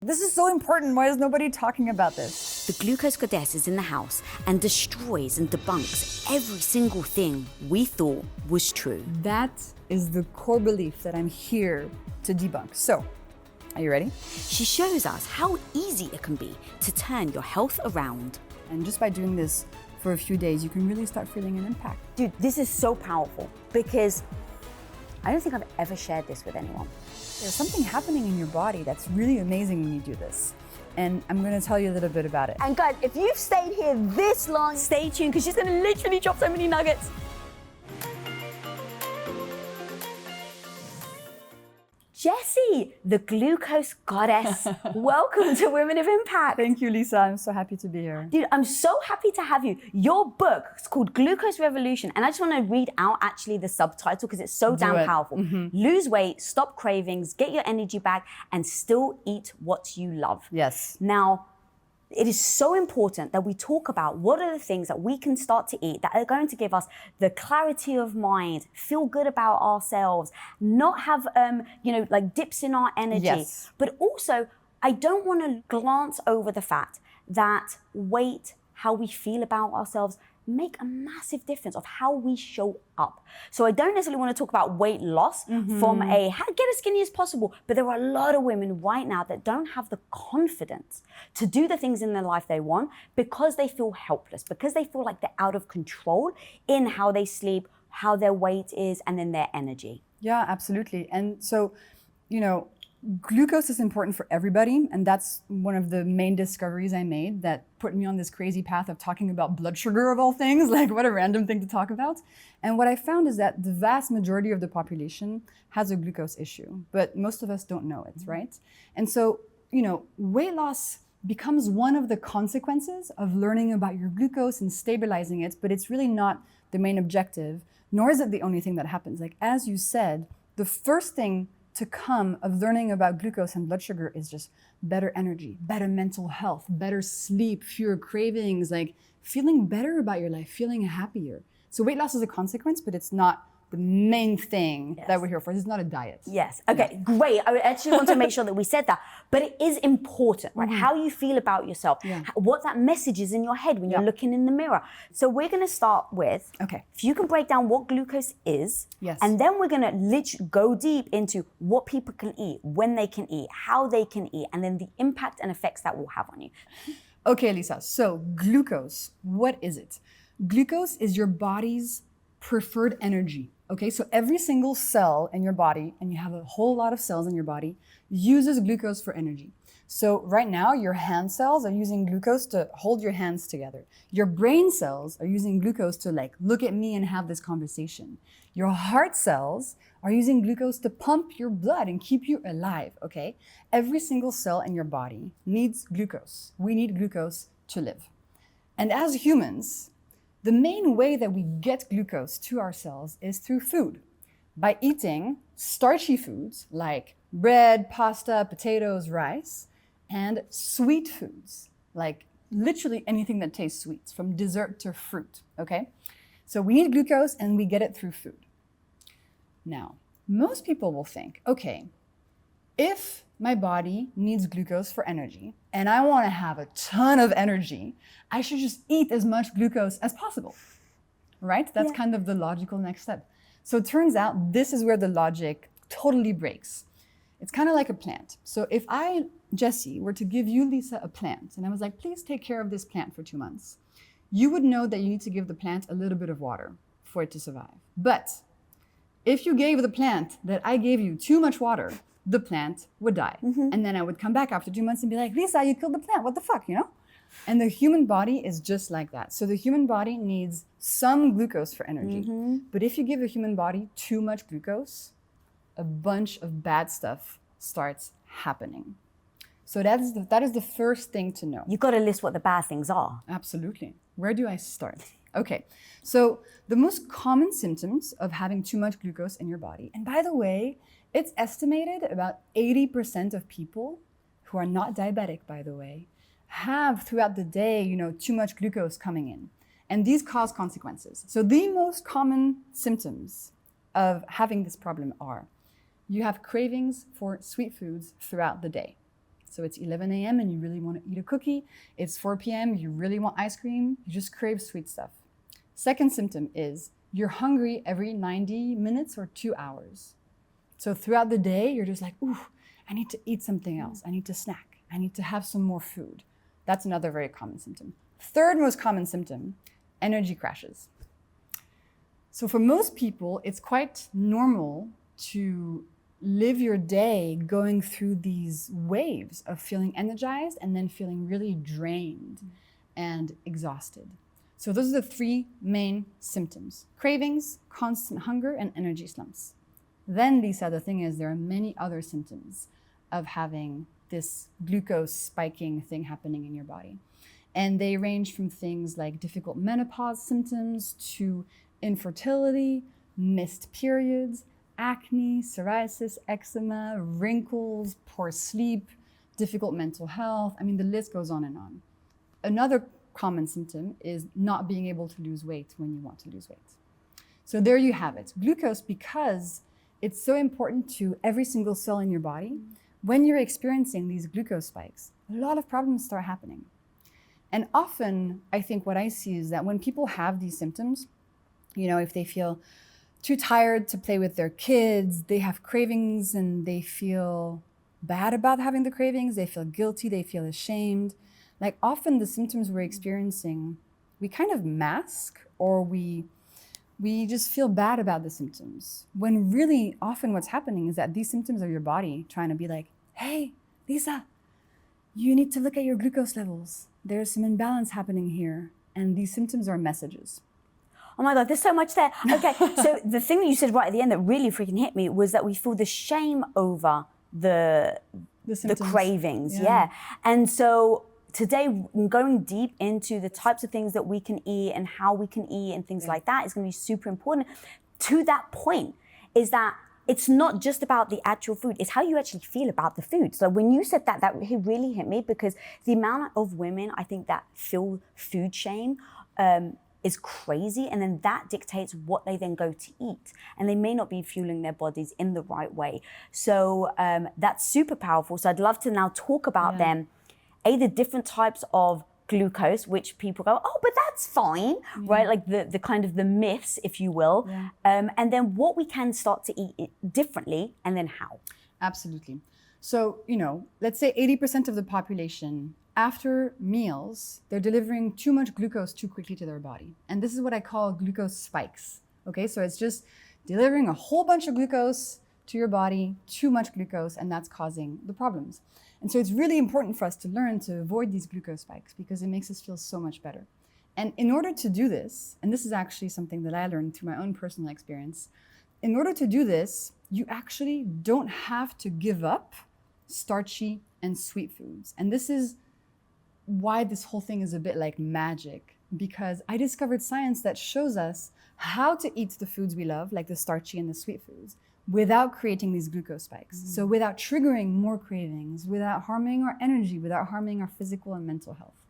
This is so important. Why is nobody talking about this? The glucose goddess is in the house and destroys and debunks every single thing we thought was true. That is the core belief that I'm here to debunk. So, are you ready? She shows us how easy it can be to turn your health around. And just by doing this for a few days, you can really start feeling an impact. Dude, this is so powerful because I don't think I've ever shared this with anyone. There's something happening in your body that's really amazing when you do this. And I'm gonna tell you a little bit about it. And guys, if you've stayed here this long, stay tuned because she's gonna literally drop so many nuggets. Jessie, the glucose goddess. Welcome to Women of Impact. Thank you, Lisa. I'm so happy to be here. Dude, I'm so happy to have you. Your book is called Glucose Revolution. And I just want to read out actually the subtitle because it's so damn powerful. Lose weight, stop cravings, get your energy back, and still eat what you love. Yes. Now, it is so important that we talk about what are the things that we can start to eat that are going to give us the clarity of mind, feel good about ourselves, not have, like dips in our energy. Yes. But also, I don't want to glance over the fact that weight, how we feel about ourselves, make a massive difference of how we show up. So I don't necessarily want to talk about weight loss from a get as skinny as possible, but there are a lot of women right now that don't have the confidence to do the things in their life they want because they feel helpless, because they feel like they're out of control in how they sleep, how their weight is, and then their energy. Yeah, absolutely. And so, glucose is important for everybody, and that's one of the main discoveries I made that put me on this crazy path of talking about blood sugar of all things, like what a random thing to talk about. And what I found is that the vast majority of the population has a glucose issue, but most of us don't know it, right? And so, weight loss becomes one of the consequences of learning about your glucose and stabilizing it, but it's really not the main objective, nor is it the only thing that happens. Like, as you said, the first thing to come of learning about glucose and blood sugar is just better energy, better mental health, better sleep, fewer cravings, like feeling better about your life, feeling happier. So weight loss is a consequence, but it's not the main thing that we're here for. This is not a diet. Yes. Okay, great. I actually want to make sure that we said that, but it is important, right? How you feel about yourself, what that message is in your head when you're looking in the mirror. So we're going to start with, if you can break down what glucose is, and then we're going to literally go deep into what people can eat, when they can eat, how they can eat, and then the impact and effects that will have on you. Okay, Lisa. So glucose, what is it? Glucose is your body's preferred energy. Okay, so every single cell in your body, and you have a whole lot of cells in your body, uses glucose for energy. So right now, your hand cells are using glucose to hold your hands together. Your brain cells are using glucose to look at me and have this conversation. Your heart cells are using glucose to pump your blood and keep you alive, okay? Every single cell in your body needs glucose. We need glucose to live. And as humans, the main way that we get glucose to our cells is through food, by eating starchy foods like bread, pasta, potatoes, rice, and sweet foods, like literally anything that tastes sweet, from dessert to fruit, okay? So we need glucose and we get it through food. Now, most people will think, okay, if my body needs glucose for energy and I want to have a ton of energy, I should just eat as much glucose as possible, right? That's kind of the logical next step. So it turns out this is where the logic totally breaks. It's kind of like a plant. So if I, Jessie, were to give you, Lisa, a plant, and I was like, please take care of this plant for 2 months, you would know that you need to give the plant a little bit of water for it to survive. But if you gave the plant that I gave you too much water, the plant would die. And then I would come back after 2 months and be like, Lisa, you killed the plant, what the fuck, And the human body is just like that. So the human body needs some glucose for energy. But if you give the human body too much glucose, a bunch of bad stuff starts happening. So that is the first thing to know. You've got to list what the bad things are. Absolutely. Where do I start? Okay, so the most common symptoms of having too much glucose in your body, and by the way, it's estimated about 80% of people who are not diabetic, by the way, have throughout the day, too much glucose coming in. And these cause consequences. So the most common symptoms of having this problem are, you have cravings for sweet foods throughout the day. So it's 11 a.m. and you really want to eat a cookie. It's 4 p.m. You really want ice cream. You just crave sweet stuff. Second symptom is you're hungry every 90 minutes or 2 hours. So throughout the day, you're just like, ooh, I need to eat something else. I need to snack. I need to have some more food. That's another very common symptom. Third most common symptom, energy crashes. So for most people, it's quite normal to live your day going through these waves of feeling energized and then feeling really drained and exhausted. So those are the three main symptoms: cravings, constant hunger, and energy slumps. Then, Lisa, the thing is, there are many other symptoms of having this glucose spiking thing happening in your body. And they range from things like difficult menopause symptoms to infertility, missed periods, acne, psoriasis, eczema, wrinkles, poor sleep, difficult mental health. I mean, the list goes on and on. Another common symptom is not being able to lose weight when you want to lose weight. So there you have it. Glucose, because it's so important to every single cell in your body, when you're experiencing these glucose spikes, a lot of problems start happening. And often, I think what I see is that when people have these symptoms, if they feel too tired to play with their kids, they have cravings and they feel bad about having the cravings, they feel guilty, they feel ashamed. Like often the symptoms we're experiencing, we kind of mask, or we just feel bad about the symptoms. When really often what's happening is that these symptoms are your body trying to be like, hey, Lisa, you need to look at your glucose levels. There's some imbalance happening here. And these symptoms are messages. Oh my God, there's so much there. Okay, so the thing that you said right at the end that really freaking hit me was that we feel the shame over the cravings. Yeah. And so today, going deep into the types of things that we can eat and how we can eat and things like that is going to be super important. To that point is that it's not just about the actual food, it's how you actually feel about the food. So when you said that, that really hit me, because the amount of women I think that feel food shame is crazy, and then that dictates what they then go to eat, and they may not be fueling their bodies in the right way. So that's super powerful. So I'd love to now talk about them, the different types of glucose, which people go, oh, but that's fine, right? Like the kind of the myths, if you will, and then what we can start to eat differently, and then how. Absolutely. So, let's say 80% of the population, after meals, they're delivering too much glucose too quickly to their body. And this is what I call glucose spikes. Okay, so it's just delivering a whole bunch of glucose to your body, too much glucose, and that's causing the problems. And so it's really important for us to learn to avoid these glucose spikes because it makes us feel so much better. And in order to do this, and this is actually something that I learned through my own personal experience, in order to do this, you actually don't have to give up starchy and sweet foods. And this is why this whole thing is a bit like magic, because I discovered science that shows us how to eat the foods we love, like the starchy and the sweet foods, without creating these glucose spikes. So without triggering more cravings, without harming our energy, without harming our physical and mental health.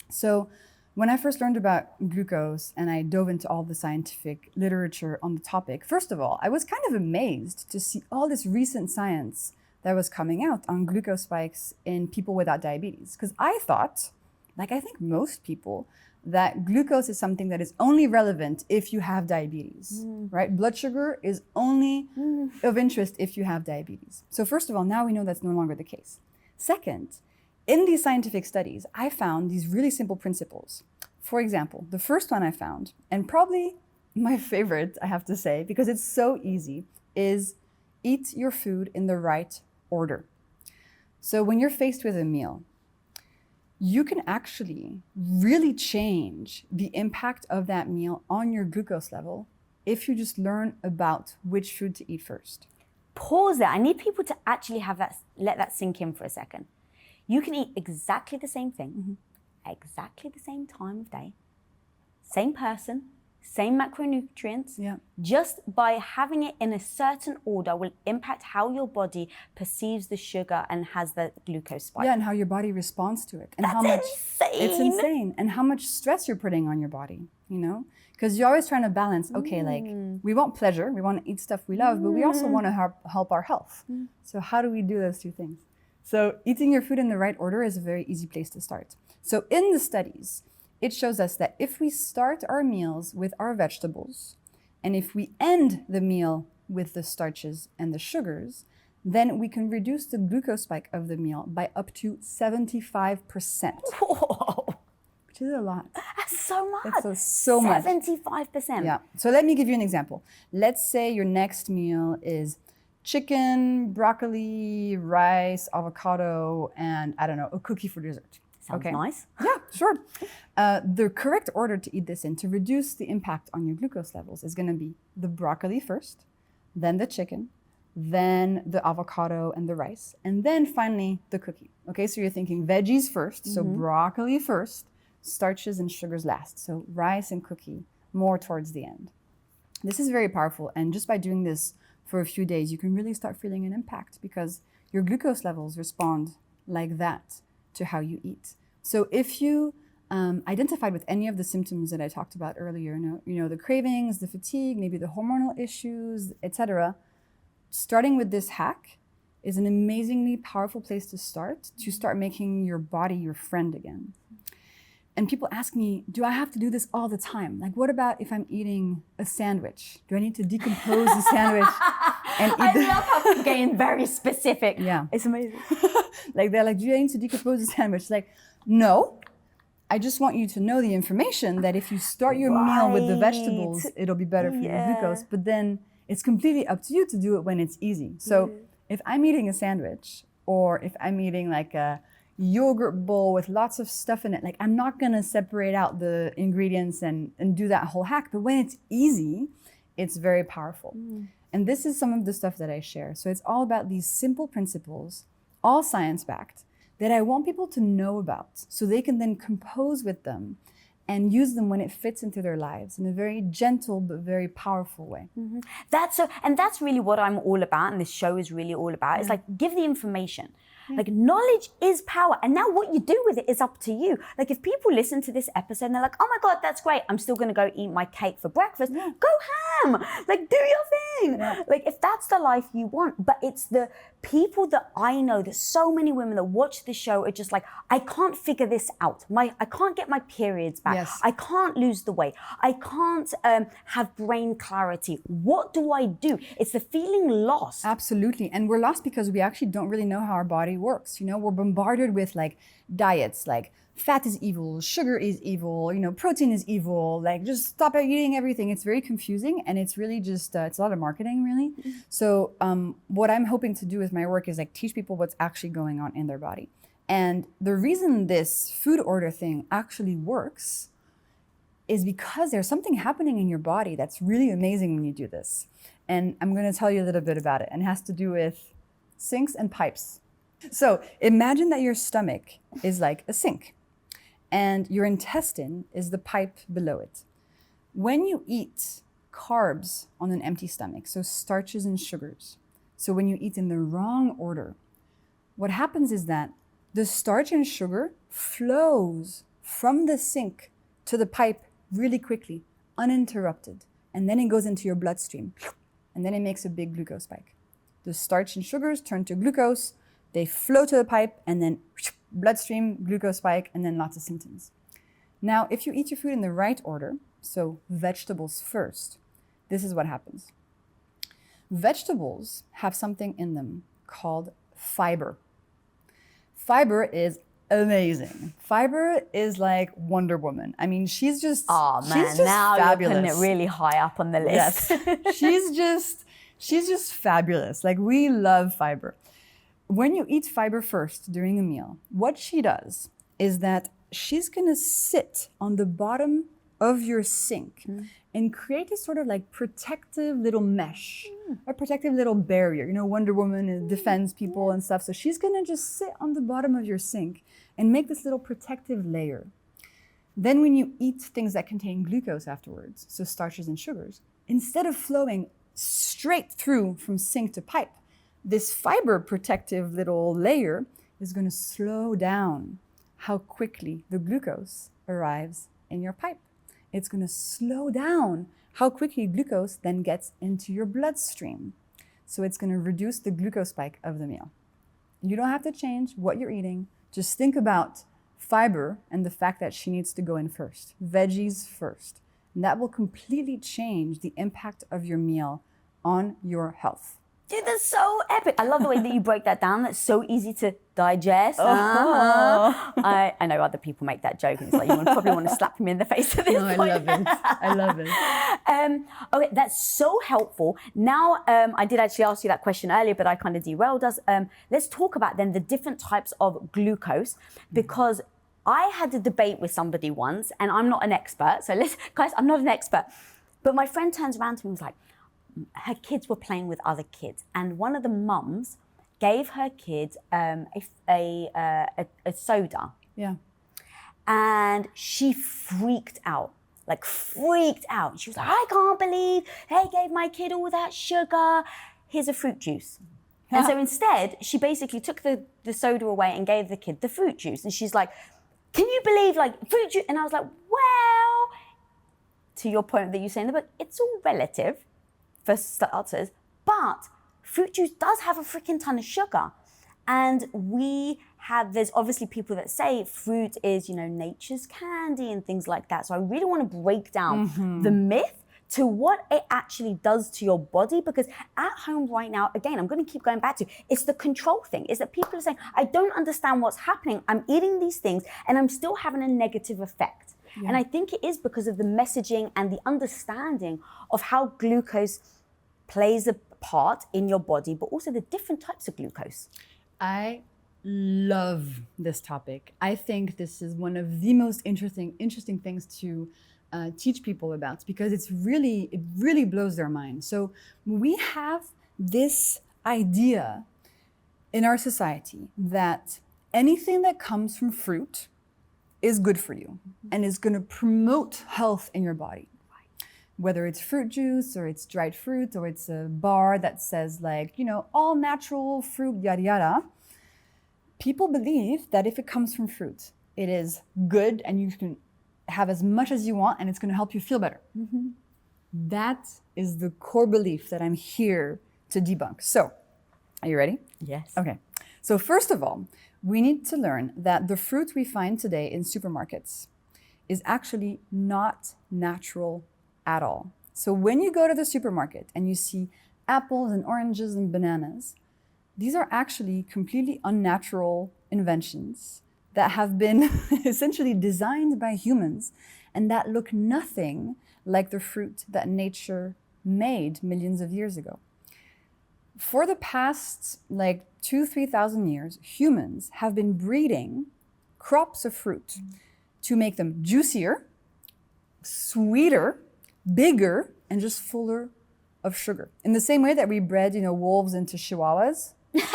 So when I first learned about glucose and I dove into all the scientific literature on the topic, first of all, I was kind of amazed to see all this recent science that was coming out on glucose spikes in people without diabetes. Because I thought, like I think most people, that glucose is something that is only relevant if you have diabetes, right? Blood sugar is only of interest if you have diabetes. So first of all, now we know that's no longer the case. Second, in these scientific studies, I found these really simple principles. For example, the first one I found, and probably my favorite, I have to say, because it's so easy, is eat your food in the right order. So when you're faced with a meal, you can actually really change the impact of that meal on your glucose level if you just learn about which food to eat first. Pause there. I need people to actually let that sink in for a second. You can eat exactly the same thing, exactly the same time of day, same person, same macronutrients, just by having it in a certain order will impact how your body perceives the sugar and has the glucose spike. Yeah, and how your body responds to it. And That's how much insane. It's insane. And how much stress you're putting on your body, Because you're always trying to balance, okay, like we want pleasure, we want to eat stuff we love, but we also want to help our health. So how do we do those two things? So eating your food in the right order is a very easy place to start. So in the studies, it shows us that if we start our meals with our vegetables, and if we end the meal with the starches and the sugars, then we can reduce the glucose spike of the meal by up to 75%. Whoa, Which is a lot. that's so much. That's so much. 75%. Yeah. So let me give you an example. Let's say your next meal is chicken, broccoli, rice, avocado, and I don't know, a cookie for dessert. Sounds nice. Yeah, sure. The correct order to eat this in to reduce the impact on your glucose levels is going to be the broccoli first, then the chicken, then the avocado and the rice, and then finally the cookie. Okay, so you're thinking veggies first, so broccoli first, starches and sugars last. So rice and cookie more towards the end. This is very powerful, and just by doing this for a few days, you can really start feeling an impact because your glucose levels respond like that to how you eat. So if you identified with any of the symptoms that I talked about earlier, you know, the cravings, the fatigue, maybe the hormonal issues, etc., starting with this hack is an amazingly powerful place to start making your body your friend again. And people ask me, do I have to do this all the time? Like, what about if I'm eating a sandwich? Do I need to decompose the sandwich and eat I love how people getting very specific. Yeah. It's amazing. Like, they're like, do I need to decompose the sandwich? Like, no. I just want you to know the information that if you start your meal with the vegetables, it'll be better for your glucose. But then it's completely up to you to do it when it's easy. So if I'm eating a sandwich, or if I'm eating like a yogurt bowl with lots of stuff in it, like, I'm not gonna separate out the ingredients and do that whole hack. But when it's easy, it's very powerful. And this is some of the stuff that I share. So it's all about these simple principles, all science-backed, that I want people to know about so they can then compose with them and use them when it fits into their lives in a very gentle but very powerful way. That's really what I'm all about, and this show is really all about. It's like, give the information. Like, knowledge is power, and now what you do with it is up to you. Like, if people listen to this episode and they're like, oh my God, that's great, I'm still gonna go eat my cake for breakfast, go ham, like, do your thing. Like, if that's the life you want. But it's the people that I know, that so many women that watch this show are just like, I can't figure this out. I can't get my periods back. I can't lose the weight. I can't have brain clarity. What do I do? It's the feeling lost. Absolutely. And we're lost because we actually don't really know how our body works. You know, we're bombarded with like diets, like fat is evil, sugar is evil, you know, protein is evil, like just stop eating everything. It's very confusing, and it's really just, it's a lot of marketing, really. So what I'm hoping to do with my work is like teach people what's actually going on in their body. And the reason this food order thing actually works is because there's something happening in your body that's really amazing when you do this. And I'm going to tell you a little bit about it, and it has to do with sinks and pipes. So imagine that your stomach is like a sink and your intestine is the pipe below it. When you eat carbs on an empty stomach, so starches and sugars, so when you eat in the wrong order, what happens is that the starch and sugar flows from the sink to the pipe really quickly, uninterrupted, and then it goes into your bloodstream, and then it makes a big glucose spike. The starch and sugars turn to glucose, they flow to the pipe, and then bloodstream, glucose spike, and then lots of symptoms. Now, if you eat your food in the right order, so vegetables first, this is what happens. Vegetables have something in them called fiber. Fiber is amazing. Fiber is like Wonder Woman. I mean, she's just, she's just now fabulous. You're putting it really high up on the list. Yes, she's just fabulous. Like, we love fiber. When you eat fiber first during a meal, what she does is that she's gonna sit on the bottom of your sink and create a sort of like protective little mesh, a protective little barrier. You know, Wonder Woman defends people and stuff. So she's gonna just sit on the bottom of your sink and make this little protective layer. Then when you eat things that contain glucose afterwards, so starches and sugars, instead of flowing straight through from sink to pipe, this fiber protective little layer is going to slow down how quickly the glucose arrives in your pipe. It's going to slow down how quickly glucose then gets into your bloodstream. So it's going to reduce the glucose spike of the meal. You don't have to change what you're eating. Just think about fiber and the fact that she needs to go in first. Veggies first. And that will completely change the impact of your meal on your health. Dude, that's so epic. I love the way that you break that down. That's so easy to digest. I know other people make that joke and it's like you probably want to slap me in the face at this point. I love it. I love it. Okay, that's so helpful. Now, I did actually ask you that question earlier, but I kind of derailed us. Let's talk about then the different types of glucose, because I had a debate with somebody once, and I'm not an expert. So guys, I'm not an expert. But my friend turns around to me and was like, her kids were playing with other kids, and one of the mums gave her kids a soda. Yeah. And she freaked out. She was like, I can't believe they gave my kid all that sugar. Here's a fruit juice. And so instead, she basically took the soda away and gave the kid the fruit juice. And she's like, can you believe fruit juice? And I was like, well, to your point that you say in the book, it's all relative for starters, but fruit juice does have a freaking ton of sugar. And there's obviously people that say fruit is, nature's candy and things like that. So I really want to break down the myth to what it actually does to your body, because at home right now, again, I'm going to keep going back to, it's the control thing. Is that people are saying, I don't understand what's happening. I'm eating these things and I'm still having a negative effect. Yeah. And I think it is because of the messaging and the understanding of how glucose plays a part in your body, but also the different types of glucose. I love this topic. I think this is one of the most interesting things to teach people about, because it really blows their mind. So we have this idea in our society that anything that comes from fruit is good for you and is going to promote health in your body. Whether it's fruit juice or it's dried fruit or it's a bar that says all natural fruit, yada, yada. People believe that if it comes from fruit, it is good and you can have as much as you want and it's going to help you feel better. Mm-hmm. That is the core belief that I'm here to debunk. So, are you ready? Yes. Okay. So first of all, we need to learn that the fruit we find today in supermarkets is actually not natural at all. So when you go to the supermarket and you see apples and oranges and bananas, these are actually completely unnatural inventions that have been essentially designed by humans and that look nothing like the fruit that nature made millions of years ago. For the past 2,000-3,000 years, humans have been breeding crops of fruit to make them juicier, sweeter, bigger, and just fuller of sugar. In the same way that we bred, wolves into chihuahuas. Yes.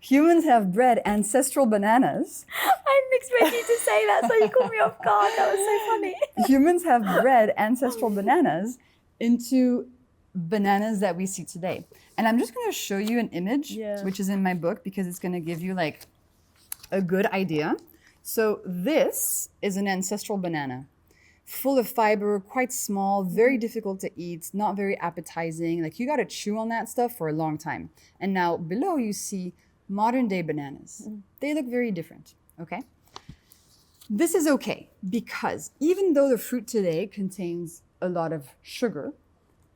Humans have bred ancestral bananas. I didn't expect you to say that, so you caught me off guard. That was so funny. Humans have bred ancestral bananas into bananas that we see today. And I'm just going to show you an image, which is in my book, because it's going to give you a good idea. So this is an ancestral banana, full of fiber, quite small, very difficult to eat, not very appetizing. You got to chew on that stuff for a long time. And now below you see modern day bananas. They look very different, okay? This is okay, because even though the fruit today contains a lot of sugar,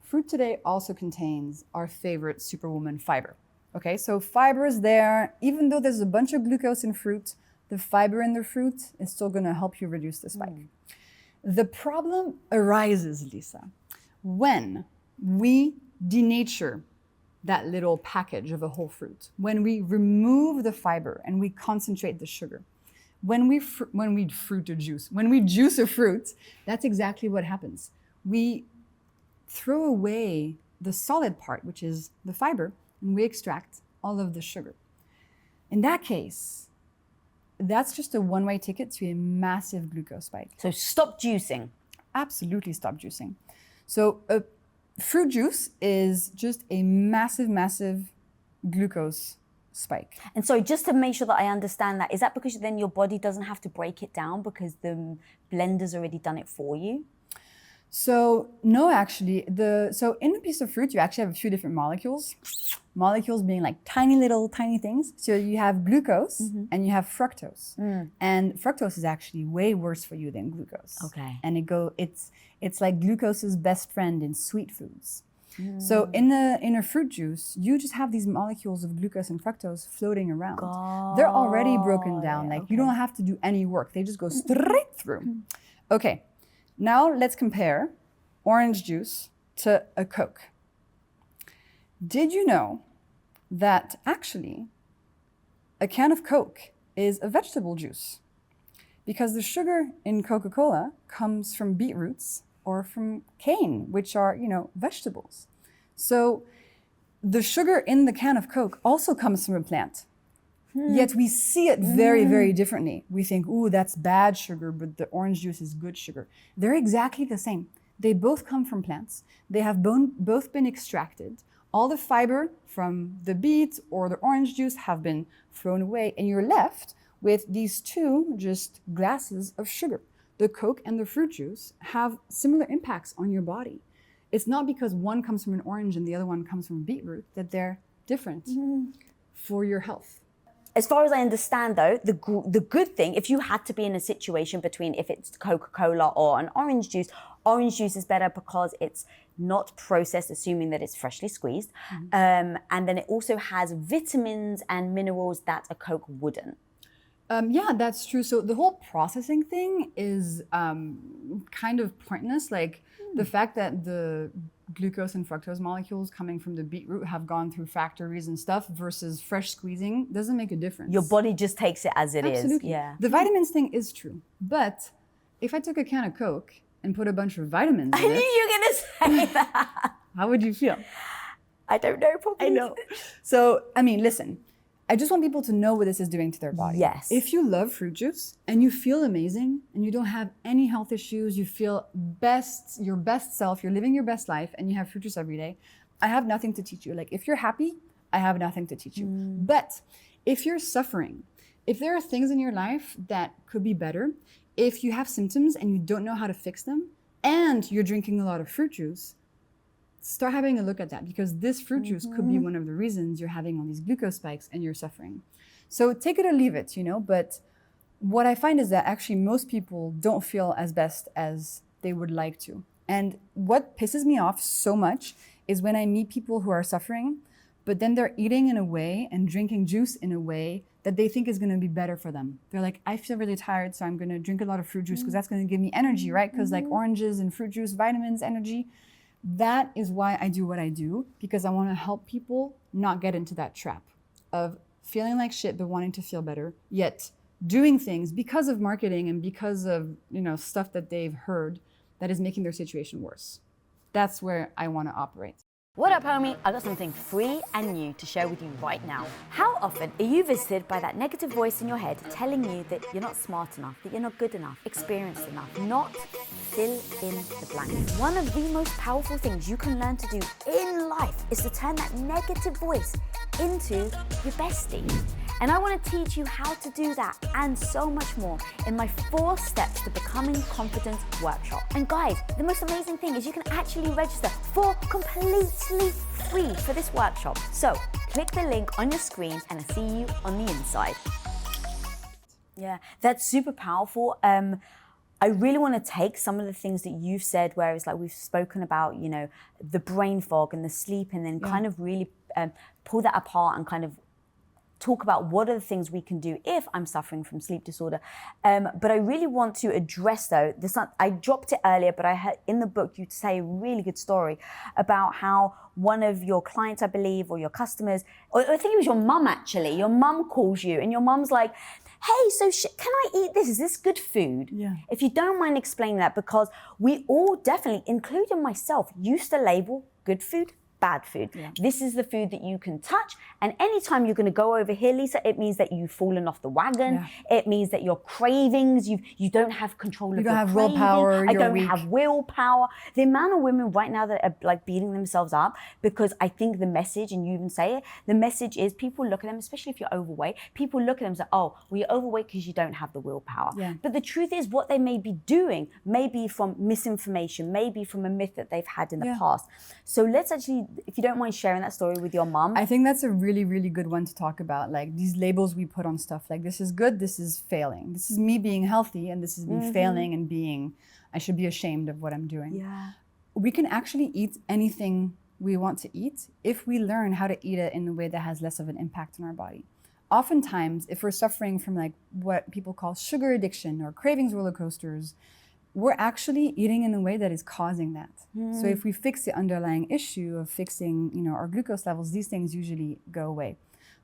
fruit today also contains our favorite superwoman fiber. Okay, so fiber is there. Even though there's a bunch of glucose in fruit, the fiber in the fruit is still going to help you reduce the spike. The problem arises, Lisa, when we denature that little package of a whole fruit, when we remove the fiber and we concentrate the sugar. When we juice a fruit, that's exactly what happens. We throw away the solid part, which is the fiber, and we extract all of the sugar. In that case, that's just a one-way ticket to a massive glucose spike. So stop juicing. Absolutely stop juicing. So fruit juice is just a massive, massive glucose spike. And so just to make sure that I understand that, is that because then your body doesn't have to break it down because the blender's already done it for you? So no, actually, so in a piece of fruit, you actually have a few different molecules. molecules being like tiny things. So you have glucose and you have fructose. And fructose is actually way worse for you than glucose. Okay. And it's like glucose's best friend in sweet foods. So in a fruit juice, you just have these molecules of glucose and fructose floating around. They're already broken down. Like you don't have to do any work. They just go straight through. Okay, now let's compare orange juice to a Coke. Did you know that actually a can of Coke is a vegetable juice? Because the sugar in Coca-Cola comes from beetroots or from cane, which are, vegetables. So the sugar in the can of Coke also comes from a plant. Yet we see it very, very differently. We think, ooh, that's bad sugar, but the orange juice is good sugar. They're exactly the same. They both come from plants. They have both been extracted. All the fiber from the beet or the orange juice have been thrown away, and you're left with these two just glasses of sugar. The Coke and the fruit juice have similar impacts on your body. It's not because one comes from an orange and the other one comes from beetroot that they're different for your health. As far as I understand, though, the good thing, if you had to be in a situation between if it's Coca-Cola or an orange juice is better because it's not processed, assuming that it's freshly squeezed. And then it also has vitamins and minerals that a Coke wouldn't. Yeah, that's true. So the whole processing thing is kind of pointless. Like the fact that the glucose and fructose molecules coming from the beetroot have gone through factories and stuff versus fresh squeezing doesn't make a difference. Your body just takes it as it is. Yeah. The vitamins thing is true. But if I took a can of Coke and put a bunch of vitamins in I knew you were going to say that. How would you feel? I don't know, probably. I know. So, listen. I just want people to know what this is doing to their body. Yes. If you love fruit juice and you feel amazing and you don't have any health issues, you feel your best self, you're living your best life, and you have fruit juice every day, I have nothing to teach you. Like if you're happy, I have nothing to teach you. But if you're suffering, if there are things in your life that could be better, if you have symptoms and you don't know how to fix them, and you're drinking a lot of fruit juice, start having a look at that, because this fruit juice could be one of the reasons you're having all these glucose spikes and you're suffering. So take it or leave it, but what I find is that actually most people don't feel as best as they would like to. And what pisses me off so much is when I meet people who are suffering, but then they're eating in a way and drinking juice in a way that they think is going to be better for them. They're like, I feel really tired, so I'm going to drink a lot of fruit juice because that's going to give me energy, right? Because like oranges and fruit juice, vitamins, energy. That is why I do what I do, because I want to help people not get into that trap of feeling like shit but wanting to feel better, yet doing things because of marketing and because of stuff that they've heard that is making their situation worse. That's where I want to operate. What up, homie? I got something free and new to share with you right now. How often are you visited by that negative voice in your head telling you that you're not smart enough, that you're not good enough, experienced enough, not fill in the blank? One of the most powerful things you can learn to do in life is to turn that negative voice into your bestie. And I want to teach you how to do that and so much more in my 4 steps to becoming confident workshop. And guys, the most amazing thing is you can actually register for completely free for this workshop. So click the link on your screen and I'll see you on the inside. Yeah, that's super powerful. I really want to take some of the things that you've said, where it's like we've spoken about, the brain fog and the sleep, and then kind of really pull that apart and kind of talk about what are the things we can do if I'm suffering from sleep disorder. But I really want to address, though, I dropped it earlier, but I heard in the book you say a really good story about how one of your clients, I believe, or your customers, or I think it was your mum actually, your mum calls you and your mum's like, hey, so can I eat this? Is this good food? Yeah. If you don't mind explaining that, because we all definitely, including myself, used to label good food, bad food. Yeah. This is the food that you can touch. And anytime you're going to go over here, Lisa, it means that you've fallen off the wagon. Yeah. It means that your cravings, you don't have control of your craving. You don't have willpower. I don't have willpower. The amount of women right now that are like beating themselves up, because I think the message, and you even say it, the message is people look at them, especially if you're overweight, people look at them and say, oh, well, you're overweight because you don't have the willpower. Yeah. But the truth is what they may be doing may be from misinformation, maybe from a myth that they've had in the past. So let's actually if you don't mind sharing that story with your mom. I think that's a really, really good one to talk about. Like these labels we put on stuff, like this is good, this is failing. This is me being healthy, and this is me failing and being, I should be ashamed of what I'm doing. Yeah. We can actually eat anything we want to eat if we learn how to eat it in a way that has less of an impact on our body. Oftentimes, if we're suffering from like what people call sugar addiction or cravings roller coasters, we're actually eating in a way that is causing that. So if we fix the underlying issue of fixing, you know, our glucose levels, these things usually go away.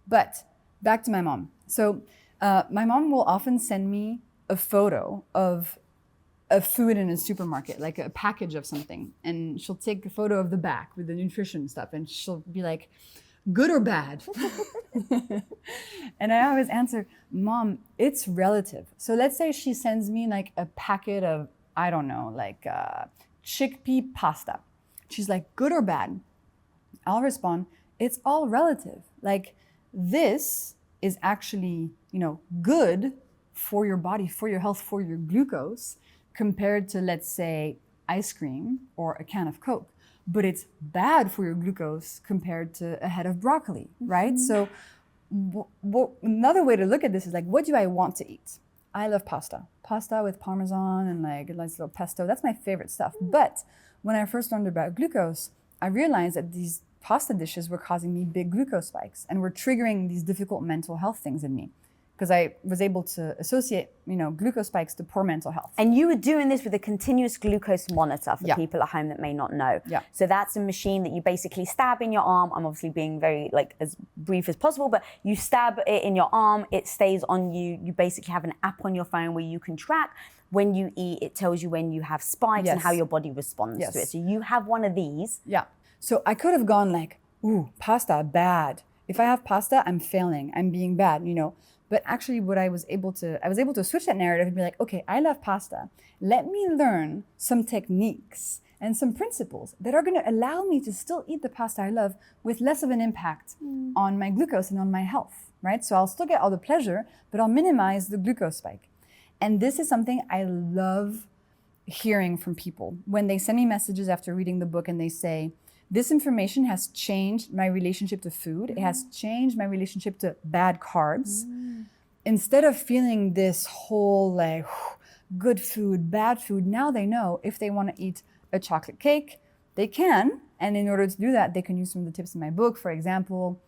But back to my mom. So my mom will often send me a photo of a food in a supermarket, like a package of something, and she'll take a photo of the back with the nutrition stuff, and she'll be like, good or bad? And I always answer, Mom, it's relative. So let's say she sends me like a packet of, I don't know, like chickpea pasta. She's like, good or bad? I'll respond, it's all relative. Like this is actually, you know, good for your body, for your health, for your glucose, compared to, let's say, ice cream or a can of Coke. But it's bad for your glucose compared to a head of broccoli, right? So another way to look at this is like, what do I want to eat? I love pasta. Pasta with Parmesan and like a nice little pesto. That's my favorite stuff. But when I first learned about glucose, I realized that these pasta dishes were causing me big glucose spikes and were triggering these difficult mental health things in me, because I was able to associate, you know, glucose spikes to poor mental health. And you were doing this with a continuous glucose monitor for Yeah. people at home that may not know. Yeah. So that's a machine that you basically stab in your arm. I'm obviously being very like as brief as possible, but you stab it in your arm, it stays on you. You basically have an app on your phone where you can track when you eat. It tells you when you have spikes and Yes. how your body responds Yes. to it. So you have one of these. Yeah. So I could have gone like, ooh, pasta, bad. If I have pasta, I'm failing. I'm being bad, you know. But actually what I was able to switch that narrative and be like, okay, I love pasta. Let me learn some techniques and some principles that are gonna allow me to still eat the pasta I love with less of an impact on my glucose and on my health, right? So I'll still get all the pleasure, but I'll minimize the glucose spike. And this is something I love hearing from people when they send me messages after reading the book and they say, this information has changed my relationship to food. It has changed my relationship to bad carbs. Instead of feeling this whole like good food, bad food, now they know if they want to eat a chocolate cake, they can. And in order to do that, they can use some of the tips in my book. For example,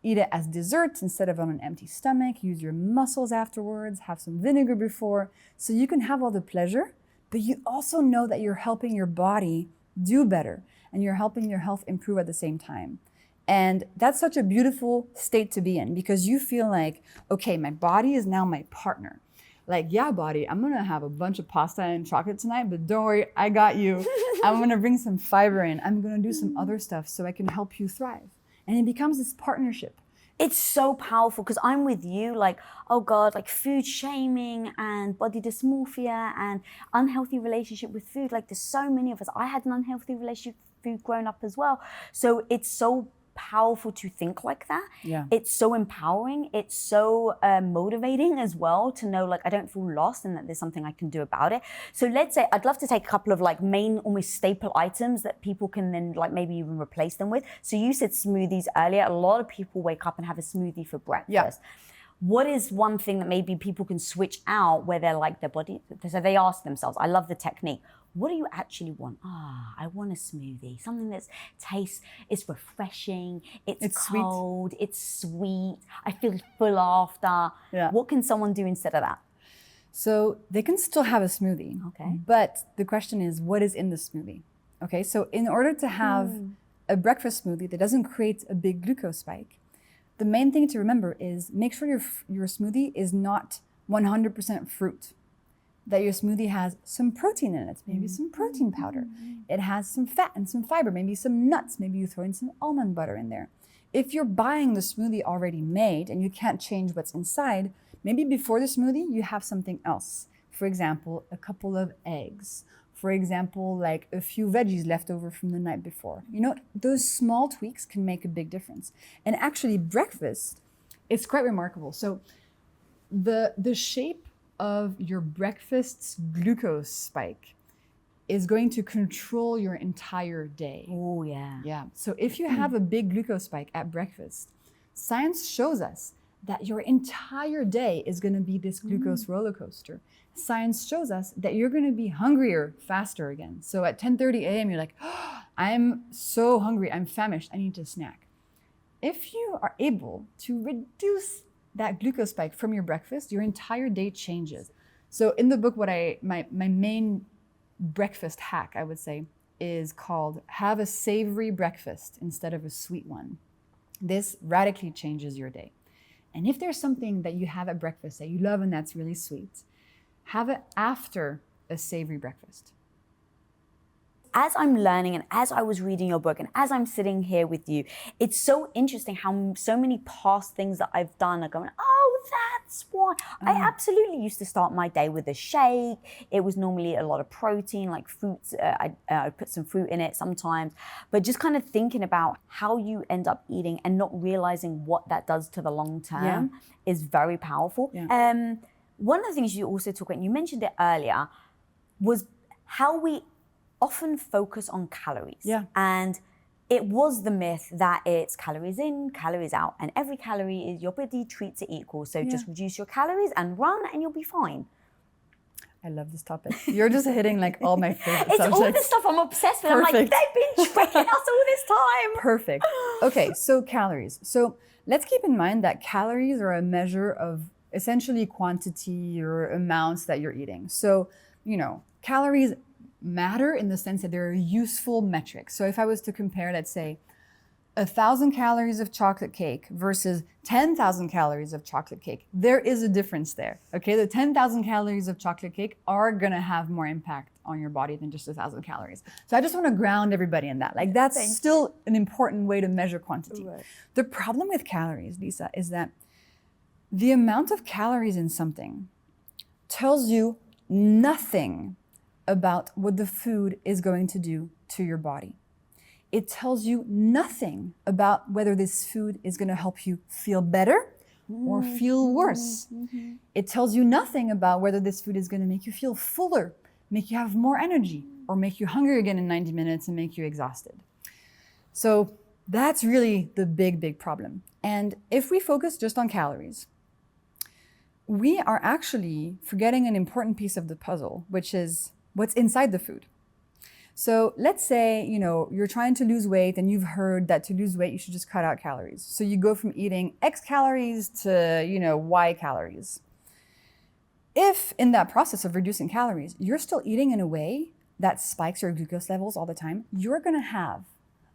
eat it as dessert instead of on an empty stomach. Use your muscles afterwards. Have some vinegar before. So you can have all the pleasure, but you also know that you're helping your body do better and you're helping your health improve at the same time. And that's such a beautiful state to be in, because you feel like, okay, my body is now my partner. Like, yeah, body, I'm gonna have a bunch of pasta and chocolate tonight, but don't worry, I got you. I'm gonna bring some fiber in. I'm gonna do some other stuff so I can help you thrive. And it becomes this partnership. It's so powerful because I'm with you, like, oh God, like food shaming and body dysmorphia and unhealthy relationship with food. Like there's so many of us. I had an unhealthy relationship with food growing up as well. So it's so powerful to think like that. Yeah. It's so empowering. It's so motivating as well to know like I don't feel lost and that there's something I can do about it. So let's say I'd love to take a couple of like main almost staple items that people can then like maybe even replace them with. So you said smoothies earlier. A lot of people wake up and have a smoothie for breakfast. Yeah. What is one thing that maybe people can switch out where they're like their body, so they ask themselves, I love the technique, what do you actually want? I want a smoothie, something that tastes, it's refreshing, it's cold, sweet. It's sweet, I feel full after. Yeah. What can someone do instead of that? So they can still have a smoothie, Okay. But the question is, what is in the smoothie? Okay, so in order to have a breakfast smoothie that doesn't create a big glucose spike, the main thing to remember is make sure your smoothie is not 100% fruit. That your smoothie has some protein in it, maybe some protein powder. It has some fat and some fiber, maybe some nuts, maybe you throw in some almond butter in there. If you're buying the smoothie already made and you can't change what's inside, maybe before the smoothie you have something else. For example, a couple of eggs. For example, like a few veggies left over from the night before. You know, those small tweaks can make a big difference. And actually breakfast, it's quite remarkable. So the shape of your breakfast's glucose spike is going to control your entire day. Oh, yeah. Yeah. So if you have a big glucose spike at breakfast, science shows us that your entire day is going to be this glucose roller coaster. Science shows us that you're going to be hungrier faster again. So at 10:30 a.m., you're like, oh, I'm so hungry, I'm famished, I need to snack. If you are able to reduce that glucose spike from your breakfast, your entire day changes. So in the book, my main breakfast hack, I would say, is called have a savory breakfast instead of a sweet one. This radically changes your day. And if there's something that you have at breakfast that you love and that's really sweet, have it after a savory breakfast. As I'm learning and as I was reading your book and as I'm sitting here with you, it's so interesting how so many past things that I've done are going, oh, that's why. I absolutely used to start my day with a shake. It was normally a lot of protein, like fruits. I'd put some fruit in it sometimes. But just kind of thinking about how you end up eating and not realizing what that does to the long term is very powerful. Yeah. One of the things you also talk about, and you mentioned it earlier, was how we often focus on calories. Yeah. And it was the myth that it's calories in, calories out, and every calorie is your body treats it equal. So just reduce your calories and run and you'll be fine. I love this topic. You're just hitting like all my favorite It's subjects. all this stuff I'm obsessed with. Perfect. I'm like, they've been tricking us all this time. Perfect. Okay, so calories. So let's keep in mind that calories are a measure of essentially quantity or amounts that you're eating. So, calories matter in the sense that they're a useful metric. So if I was to compare, let's say, 1,000 calories of chocolate cake versus 10,000 calories of chocolate cake, there is a difference there. Okay, the 10,000 calories of chocolate cake are gonna have more impact on your body than just 1,000 calories. So I just want to ground everybody in that. Like that's still an important way to measure quantity. Right. The problem with calories, Lisa, is that the amount of calories in something tells you nothing about what the food is going to do to your body. It tells you nothing about whether this food is going to help you feel better or feel worse. It tells you nothing about whether this food is going to make you feel fuller, make you have more energy, or make you hungry again in 90 minutes and make you exhausted. So that's really the big problem. And if we focus just on calories, we are actually forgetting an important piece of the puzzle, which is what's inside the food. So let's say, you're trying to lose weight and you've heard that to lose weight, you should just cut out calories. So you go from eating X calories to, Y calories. If in that process of reducing calories, you're still eating in a way that spikes your glucose levels all the time, you're gonna have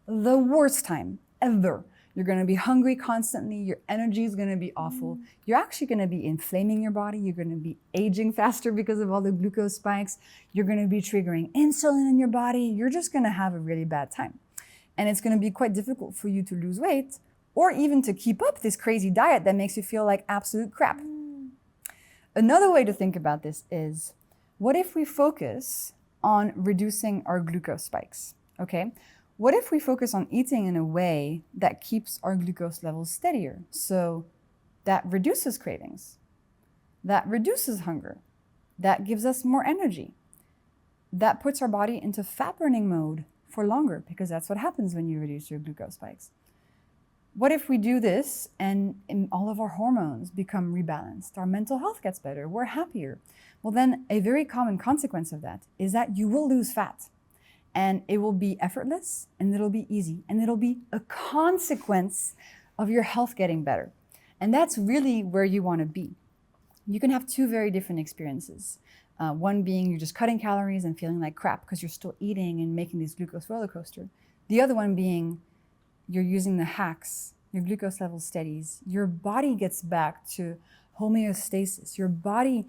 the worst time ever. You're going to be hungry constantly. Your energy is going to be awful. You're actually going to be inflaming your body. You're going to be aging faster because of all the glucose spikes. You're going to be triggering insulin in your body. You're just going to have a really bad time. And it's going to be quite difficult for you to lose weight or even to keep up this crazy diet that makes you feel like absolute crap. Another way to think about this is, what if we focus on reducing our glucose spikes? Okay. What if we focus on eating in a way that keeps our glucose levels steadier? So that reduces cravings, that reduces hunger, that gives us more energy, that puts our body into fat burning mode for longer, because that's what happens when you reduce your glucose spikes. What if we do this and all of our hormones become rebalanced? Our mental health gets better, we're happier. Well, then a very common consequence of that is that you will lose fat. And it will be effortless, and it'll be easy, and it'll be a consequence of your health getting better. And that's really where you want to be. You can have two very different experiences. One being you're just cutting calories and feeling like crap because you're still eating and making this glucose roller coaster. The other one being you're using the hacks, your glucose level steadies, your body gets back to homeostasis, your body,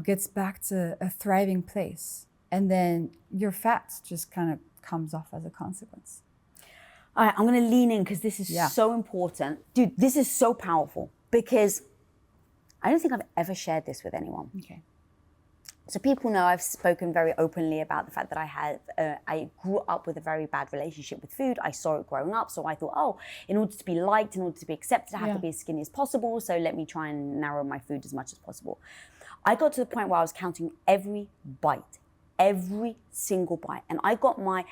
gets back to a thriving place. And then your fat just kind of comes off as a consequence. All right, I'm going to lean in because this is so important. Dude, this is so powerful because I don't think I've ever shared this with anyone. Okay. So people know I've spoken very openly about the fact that I grew up with a very bad relationship with food. I saw it growing up. So I thought, in order to be liked, in order to be accepted, I have to be as skinny as possible. So let me try and narrow my food as much as possible. I got to the point where I was counting every bite, every single bite. And I got my,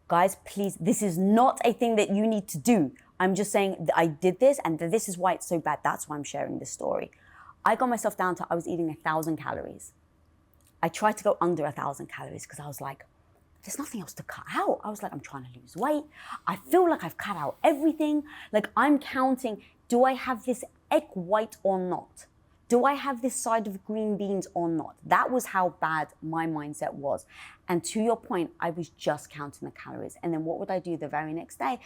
guys, please, this is not a thing that you need to do. I'm just saying that I did this and this is why it's so bad. That's why I'm sharing this story. I got myself down to, I was eating 1,000 calories. I tried to go under 1,000 calories because I was like, there's nothing else to cut out. I was like, I'm trying to lose weight. I feel like I've cut out everything. Like I'm counting, do I have this egg white or not? Do I have this side of green beans or not? That was how bad my mindset was. And to your point, I was just counting the calories. And then what would I do the very next day?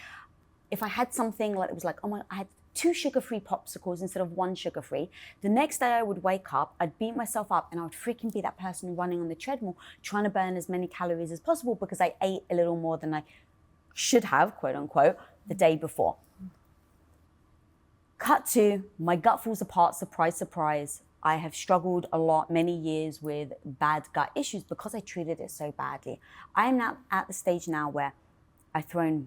If I had something like, it was like, oh my, I had 2 sugar-free popsicles instead of 1 sugar-free. The next day I would wake up, I'd beat myself up and I would freaking be that person running on the treadmill, trying to burn as many calories as possible because I ate a little more than I should have, quote unquote, the day before. Cut to, my gut falls apart, surprise, surprise. I have struggled a lot, many years with bad gut issues because I treated it so badly. I am now at the stage now where I've thrown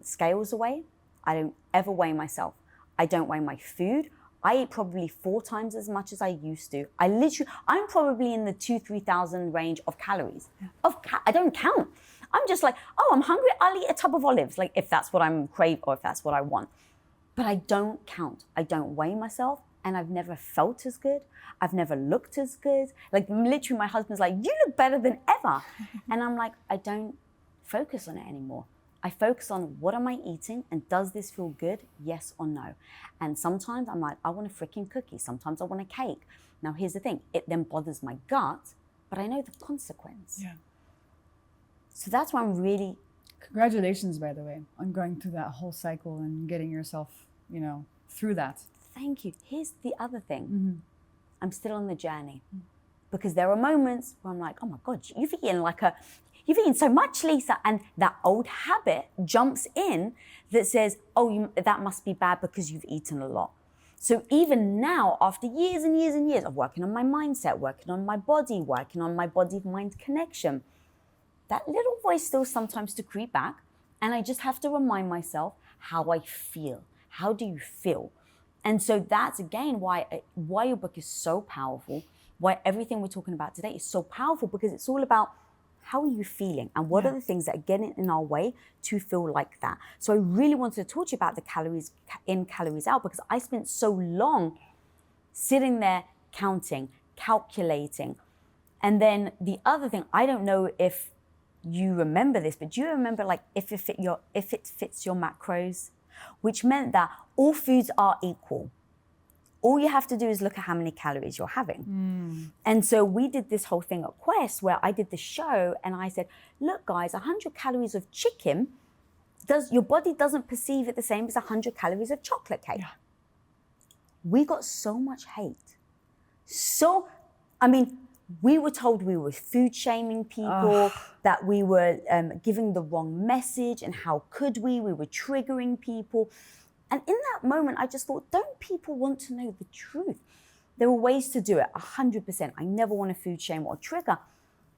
scales away. I don't ever weigh myself. I don't weigh my food. I eat probably 4 times as much as I used to. I'm probably in the 2,000-3,000 range of calories. I don't count. I'm just like, oh, I'm hungry, I'll eat a tub of olives, like if that's what I'm craving or if that's what I want. But I don't count. I don't weigh myself, and I've never felt as good. I've never looked as good. Like literally my husband's like, you look better than ever. And I'm like, I don't focus on it anymore. I focus on what am I eating and does this feel good, yes or no? And sometimes I'm like, I want a freaking cookie. Sometimes I want a cake. Now here's the thing, it then bothers my gut, but I know the consequence. Yeah. So that's why I'm really... Congratulations, by the way, on going through that whole cycle and getting yourself, through that. Thank you. Here's the other thing. Mm-hmm. I'm still on the journey because there are moments where I'm like, oh my God, you've eaten so much, Lisa. And that old habit jumps in that says, oh, that must be bad because you've eaten a lot. So even now, after years and years and years of working on my mindset, working on my body, working on my body-mind connection, that little voice still sometimes to creep back. And I just have to remind myself how I feel. How do you feel? And so that's, again, why your book is so powerful, why everything we're talking about today is so powerful, because it's all about how are you feeling and what are the things that are getting in our way to feel like that. So I really wanted to talk to you about the calories in, calories out, because I spent so long sitting there counting, calculating. And then the other thing, I don't know if you remember this, but do you remember like if it fits your macros, which meant that all foods are equal. All you have to do is look at how many calories you're having. And so we did this whole thing at Quest where I did the show and I said, look guys, 100 calories of chicken, your body doesn't perceive it the same as 100 calories of chocolate cake. Yeah. We got so much hate. We were told we were food shaming people, that we were giving the wrong message, and how could we? We were triggering people. And in that moment, I just thought, don't people want to know the truth? There are ways to do it, 100%. I never want to food shame or trigger,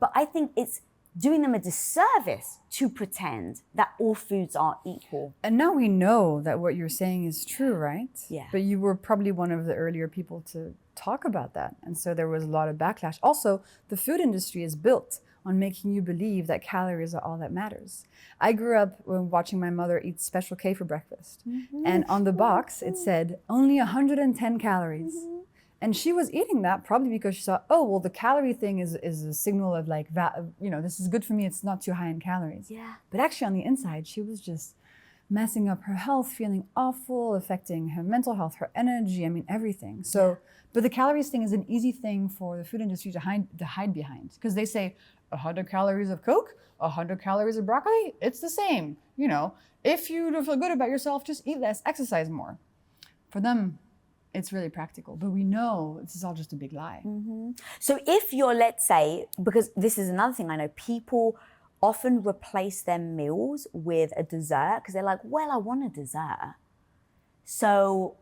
but I think it's doing them a disservice to pretend that all foods are equal. And now we know that what you're saying is true, right? Yeah. But you were probably one of the earlier people to talk about that. And so there was a lot of backlash. Also, the food industry is built on making you believe that calories are all that matters. I grew up watching my mother eat Special K for breakfast. And on the box, it said only 110 calories. And she was eating that probably because she thought, oh, well, the calorie thing is a signal of like, this is good for me. It's not too high in calories. Yeah. But actually on the inside, she was just messing up her health, feeling awful, affecting her mental health, her energy, everything. So, but the calories thing is an easy thing for the food industry to hide behind, because they say 100 calories of Coke, 100 calories of broccoli, it's the same. If you don't feel good about yourself, just eat less, exercise more. For them, it's really practical, but we know this is all just a big lie. So if you're, let's say, because this is another thing I know, people often replace their meals with a dessert because they're like, well, I want a dessert, so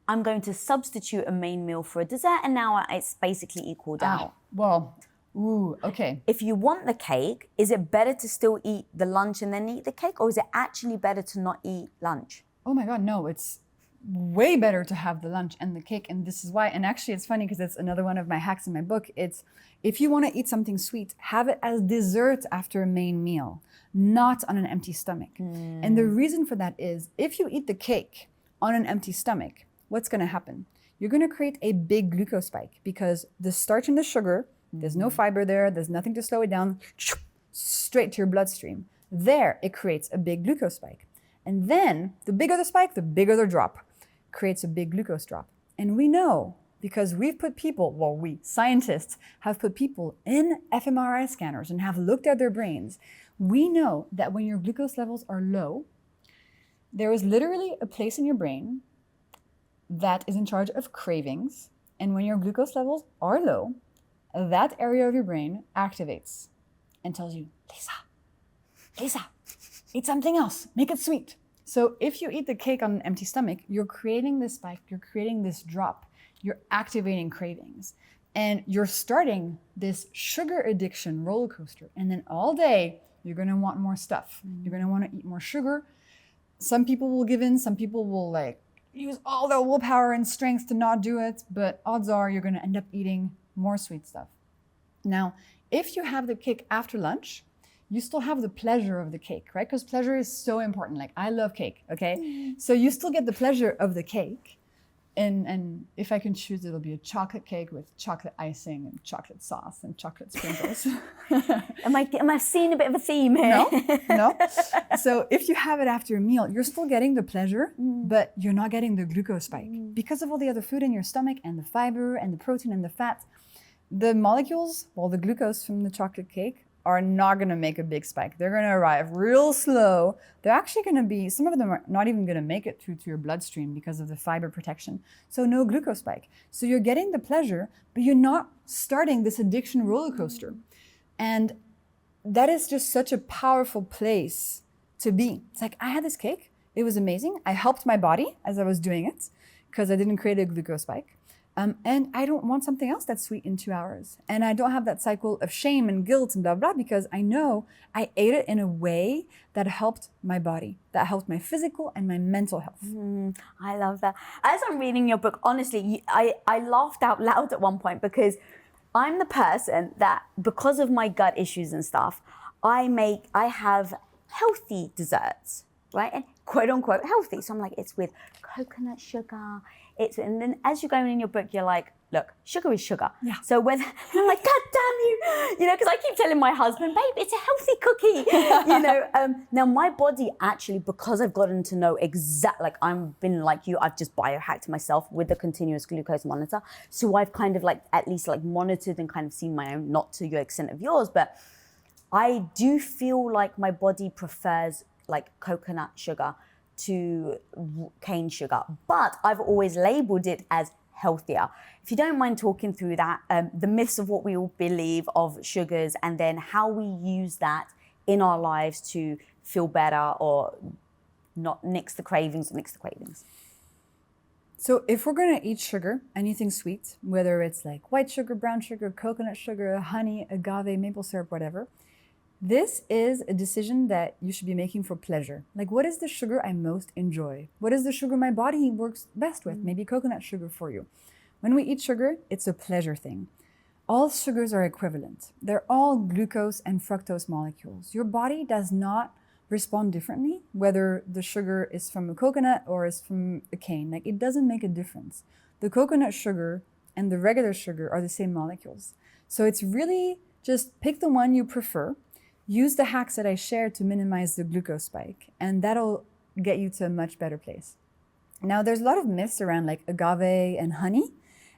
I'm going to substitute a main meal for a dessert, and now it's basically equaled out. Okay. If you want the cake, is it better to still eat the lunch and then eat the cake, or is it actually better to not eat lunch? Oh my God, no, it's way better to have the lunch and the cake. And this is why, and actually it's funny because it's another one of my hacks in my book. It's if you want to eat something sweet, have it as dessert after a main meal, not on an empty stomach. And the reason for that is if you eat the cake on an empty stomach, what's going to happen? You're going to create a big glucose spike because the starch and the sugar, there's no fiber there, there's nothing to slow it down, straight to your bloodstream. There, it creates a big glucose spike. And then the bigger the spike, the bigger the drop, creates a big glucose drop. And we know, because we've put people, well, we scientists have put people in fMRI scanners and have looked at their brains. We know that when your glucose levels are low, there is literally a place in your brain that is in charge of cravings. And when your glucose levels are low, that area of your brain activates and tells you, Lisa, eat something else, make it sweet. So if you eat the cake on an empty stomach, you're creating this spike, you're creating this drop, you're activating cravings, and you're starting this sugar addiction roller coaster. And then all day, you're gonna want more stuff. You're gonna wanna eat more sugar. Some people will give in, some people will like use all their willpower and strength to not do it, but odds are you're gonna end up eating more sweet stuff. Now, if you have the cake after lunch, you still have the pleasure of the cake, right? Because pleasure is so important. Like, I love cake, okay? So you still get the pleasure of the cake. And if I can choose, it'll be a chocolate cake with chocolate icing and chocolate sauce and chocolate sprinkles. Am I seeing a bit of a theme here? No. So if you have it after a meal, you're still getting the pleasure, but you're not getting the glucose spike. Because of all the other food in your stomach and the fiber and the protein and the fat, the molecules, well, the glucose from the chocolate cake are not going to make a big spike. They're going to arrive real slow. They're actually going to be, some of them are not even going to make it through to your bloodstream because of the fiber protection. So no glucose spike. So you're getting the pleasure, but you're not starting this addiction roller coaster. And that is just such a powerful place to be. It's like, I had this cake. It was amazing. I helped my body as I was doing it because I didn't create a glucose spike. And I don't want something else that's sweet in 2 hours. And I don't have that cycle of shame and guilt and blah, blah, because I know I ate it in a way that helped my body, that helped my physical and my mental health. I love that. As I'm reading your book, honestly, I laughed out loud at one point because I'm the person that, because of my gut issues and stuff, I have healthy desserts, right? And quote unquote healthy. So I'm like, it's with coconut sugar. And then as you're going in your book, you're like, look, sugar is sugar. Yeah. So when I'm like, God damn you know, because I keep telling my husband, babe, it's a healthy cookie, Now my body actually, because I've gotten to know like I've been like you, I've just biohacked myself with the continuous glucose monitor. So I've kind of like, at least like monitored and kind of seen my own, not to your extent of yours, but I do feel like my body prefers like coconut sugar to cane sugar, but I've always labeled it as healthier. If you don't mind talking through that, the myths of what we all believe of sugars and then how we use that in our lives to feel better or not nix the cravings. So if we're gonna eat sugar, anything sweet, whether it's like white sugar, brown sugar, coconut sugar, honey, agave, maple syrup, whatever, this is a decision that you should be making for pleasure. Like, what is the sugar I most enjoy? What is the sugar my body works best with? Maybe coconut sugar for you. When we eat sugar, it's a pleasure thing. All sugars are equivalent. They're all glucose and fructose molecules. Your body does not respond differently, whether the sugar is from a coconut or is from a cane. Like, it doesn't make a difference. The coconut sugar and the regular sugar are the same molecules. So it's really just pick the one you prefer. Use the hacks that I shared to minimize the glucose spike, and that'll get you to a much better place. Now, there's a lot of myths around like agave and honey,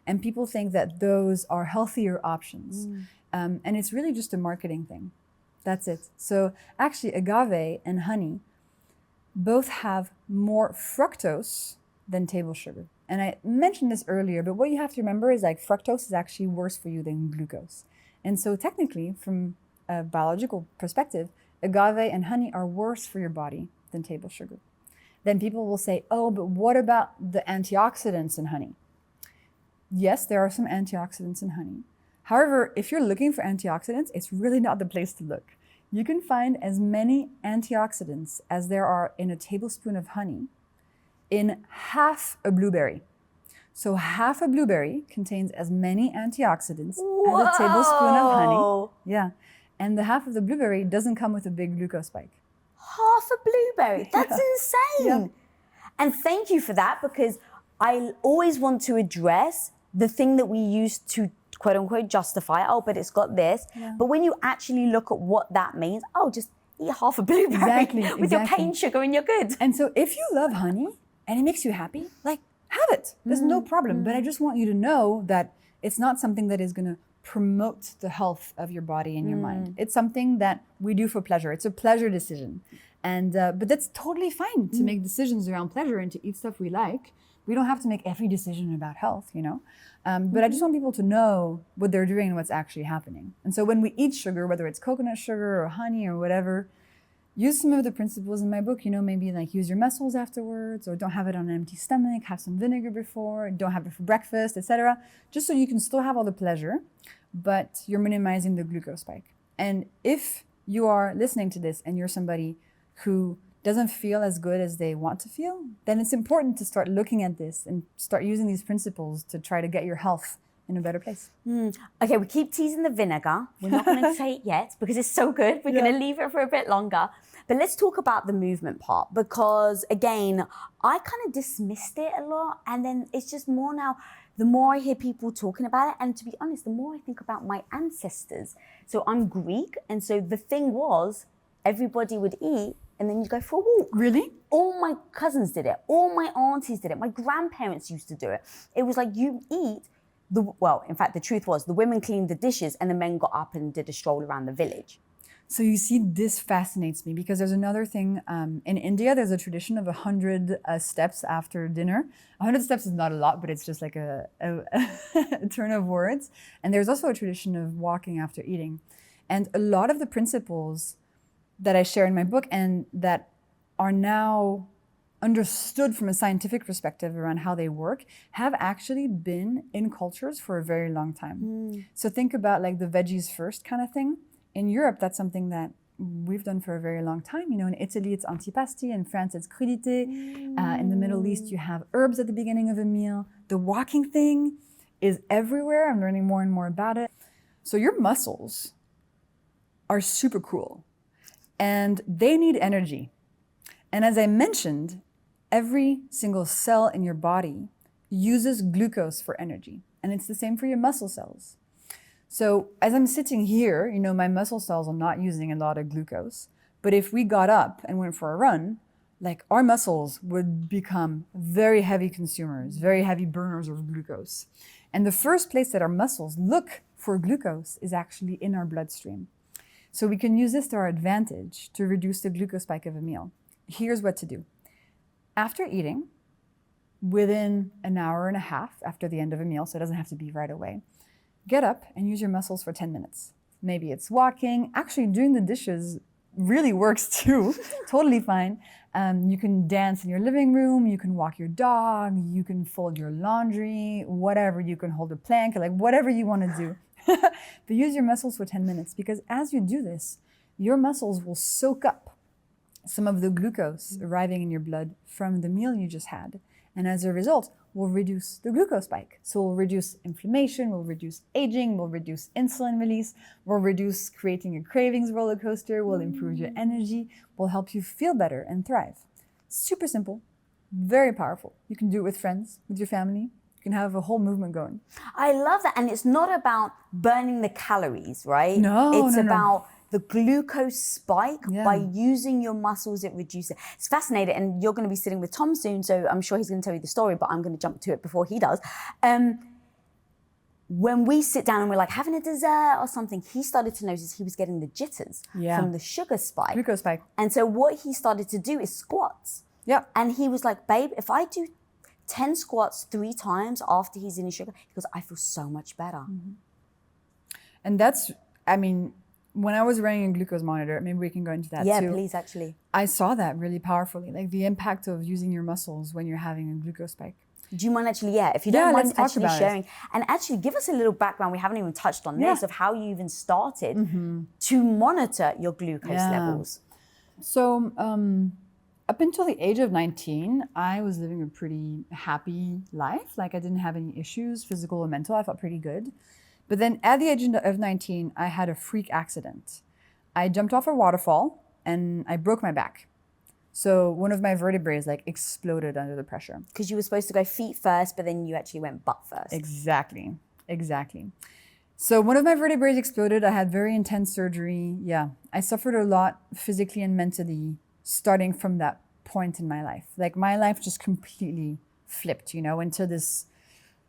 and people think that those are healthier options. And it's really just a marketing thing. That's it. So actually, agave and honey both have more fructose than table sugar. And I mentioned this earlier, but what you have to remember is like fructose is actually worse for you than glucose. And so technically, from a biological perspective, agave and honey are worse for your body than table sugar. Then people will say, oh, but what about the antioxidants in honey? Yes, there are some antioxidants in honey. However, if you're looking for antioxidants, it's really not the place to look. You can find as many antioxidants as there are in a tablespoon of honey in half a blueberry. So half a blueberry contains as many antioxidants as a tablespoon of honey. Yeah. And the half of the blueberry doesn't come with a big glucose spike. Half a blueberry. That's insane. Yeah. And thank you for that, because I always want to address the thing that we use to quote unquote justify, oh, but it's got this. Yeah. But when you actually look at what that means, oh, just eat half a blueberry with your cane sugar and you're good. And so if you love honey and it makes you happy, like, have it. There's no problem. But I just want you to know that it's not something that is going to promote the health of your body and your mind. It's something that we do for pleasure. It's a pleasure decision. And but that's totally fine to make decisions around pleasure and to eat stuff we like. We don't have to make every decision about health, you know. But I just want people to know what they're doing and what's actually happening. And so when we eat sugar, whether it's coconut sugar or honey or whatever, use some of the principles in my book, you know, maybe like use your mussels afterwards, or don't have it on an empty stomach, have some vinegar before, don't have it for breakfast, etc. Just so you can still have all the pleasure, but you're minimizing the glucose spike. And if you are listening to this and you're somebody who doesn't feel as good as they want to feel, then it's important to start looking at this and start using these principles to try to get your health in a better place. Okay, we keep teasing the vinegar. We're not going to say it yet because it's so good. We're going to leave it for a bit longer. But let's talk about the movement part, because again, I kind of dismissed it a lot. And then it's just more now, the more I hear people talking about it, and to be honest, the more I think about my ancestors. So I'm Greek. And so the thing was, everybody would eat and then you go for a walk. Really? All my cousins did it. All my aunties did it. My grandparents used to do it. It was like you eat. Well, in fact, the truth was the women cleaned the dishes and the men got up and did a stroll around the village. So you see, this fascinates me because there's another thing. In India, there's a tradition of 100 steps after dinner. 100 steps is not a lot, but it's just like a turn of words. And there's also a tradition of walking after eating. And a lot of the principles that I share in my book and that are now understood from a scientific perspective around how they work have actually been in cultures for a very long time. So think about like the veggies first kind of thing. In Europe, that's something that we've done for a very long time. You know, in Italy, it's antipasti. In France, it's crudité. In the Middle East, you have herbs at the beginning of a meal. The walking thing is everywhere. I'm learning more and more about it. So your muscles are super cool and they need energy. And as I mentioned, every single cell in your body uses glucose for energy. And it's the same for your muscle cells. So as I'm sitting here, you know, my muscle cells are not using a lot of glucose. But if we got up and went for a run, like our muscles would become very heavy consumers, very heavy burners of glucose. And the first place that our muscles look for glucose is actually in our bloodstream. So we can use this to our advantage to reduce the glucose spike of a meal. Here's what to do. After eating, within an hour and a half after the end of a meal, so it doesn't have to be right away, get up and use your muscles for 10 minutes. Maybe it's walking. Actually, doing the dishes really works too. Totally fine. You can dance in your living room. You can walk your dog. You can fold your laundry, whatever. You can hold a plank, like whatever you want to do. But use your muscles for 10 minutes because as you do this, your muscles will soak up some of the glucose arriving in your blood from the meal you just had. And as a result, will reduce the glucose spike. So we'll reduce inflammation, we'll reduce aging, we'll reduce insulin release, we'll reduce creating a cravings roller coaster, we'll improve your energy, will help you feel better and thrive. Super simple, very powerful. You can do it with friends, with your family. You can have a whole movement going. I love that. And it's not about burning the calories, right? No, It's no. about the glucose spike. By using your muscles, it reduces. It's fascinating. And you're going to be sitting with Tom soon, so I'm sure he's going to tell you the story, but I'm going to jump to it before he does. When we sit down and we're like having a dessert or something, he started to notice he was getting the jitters from the sugar spike. Glucose spike. And so what he started to do is squats. Yeah. And he was like, babe, if I do 10 squats 3 times after he's in his sugar, he goes, I feel so much better. And that's, I mean, when I was running a glucose monitor, maybe we can go into that too. Yeah, please, actually. I saw that really powerfully, like the impact of using your muscles when you're having a glucose spike. Do you mind actually, if you don't mind let's talk actually about sharing, and actually give us a little background, we haven't even touched on this, of how you even started to monitor your glucose levels. So up until the age of 19, I was living a pretty happy life. Like I didn't have any issues, physical or mental. I felt pretty good. But then at the age of 19, I had a freak accident. I jumped off a waterfall and I broke my back. So one of my vertebrae like exploded under the pressure. Because you were supposed to go feet first, but then you actually went butt first. Exactly. So one of my vertebrae exploded. I had very intense surgery. Yeah, I suffered a lot physically and mentally starting from that point in my life. Like my life just completely flipped, into this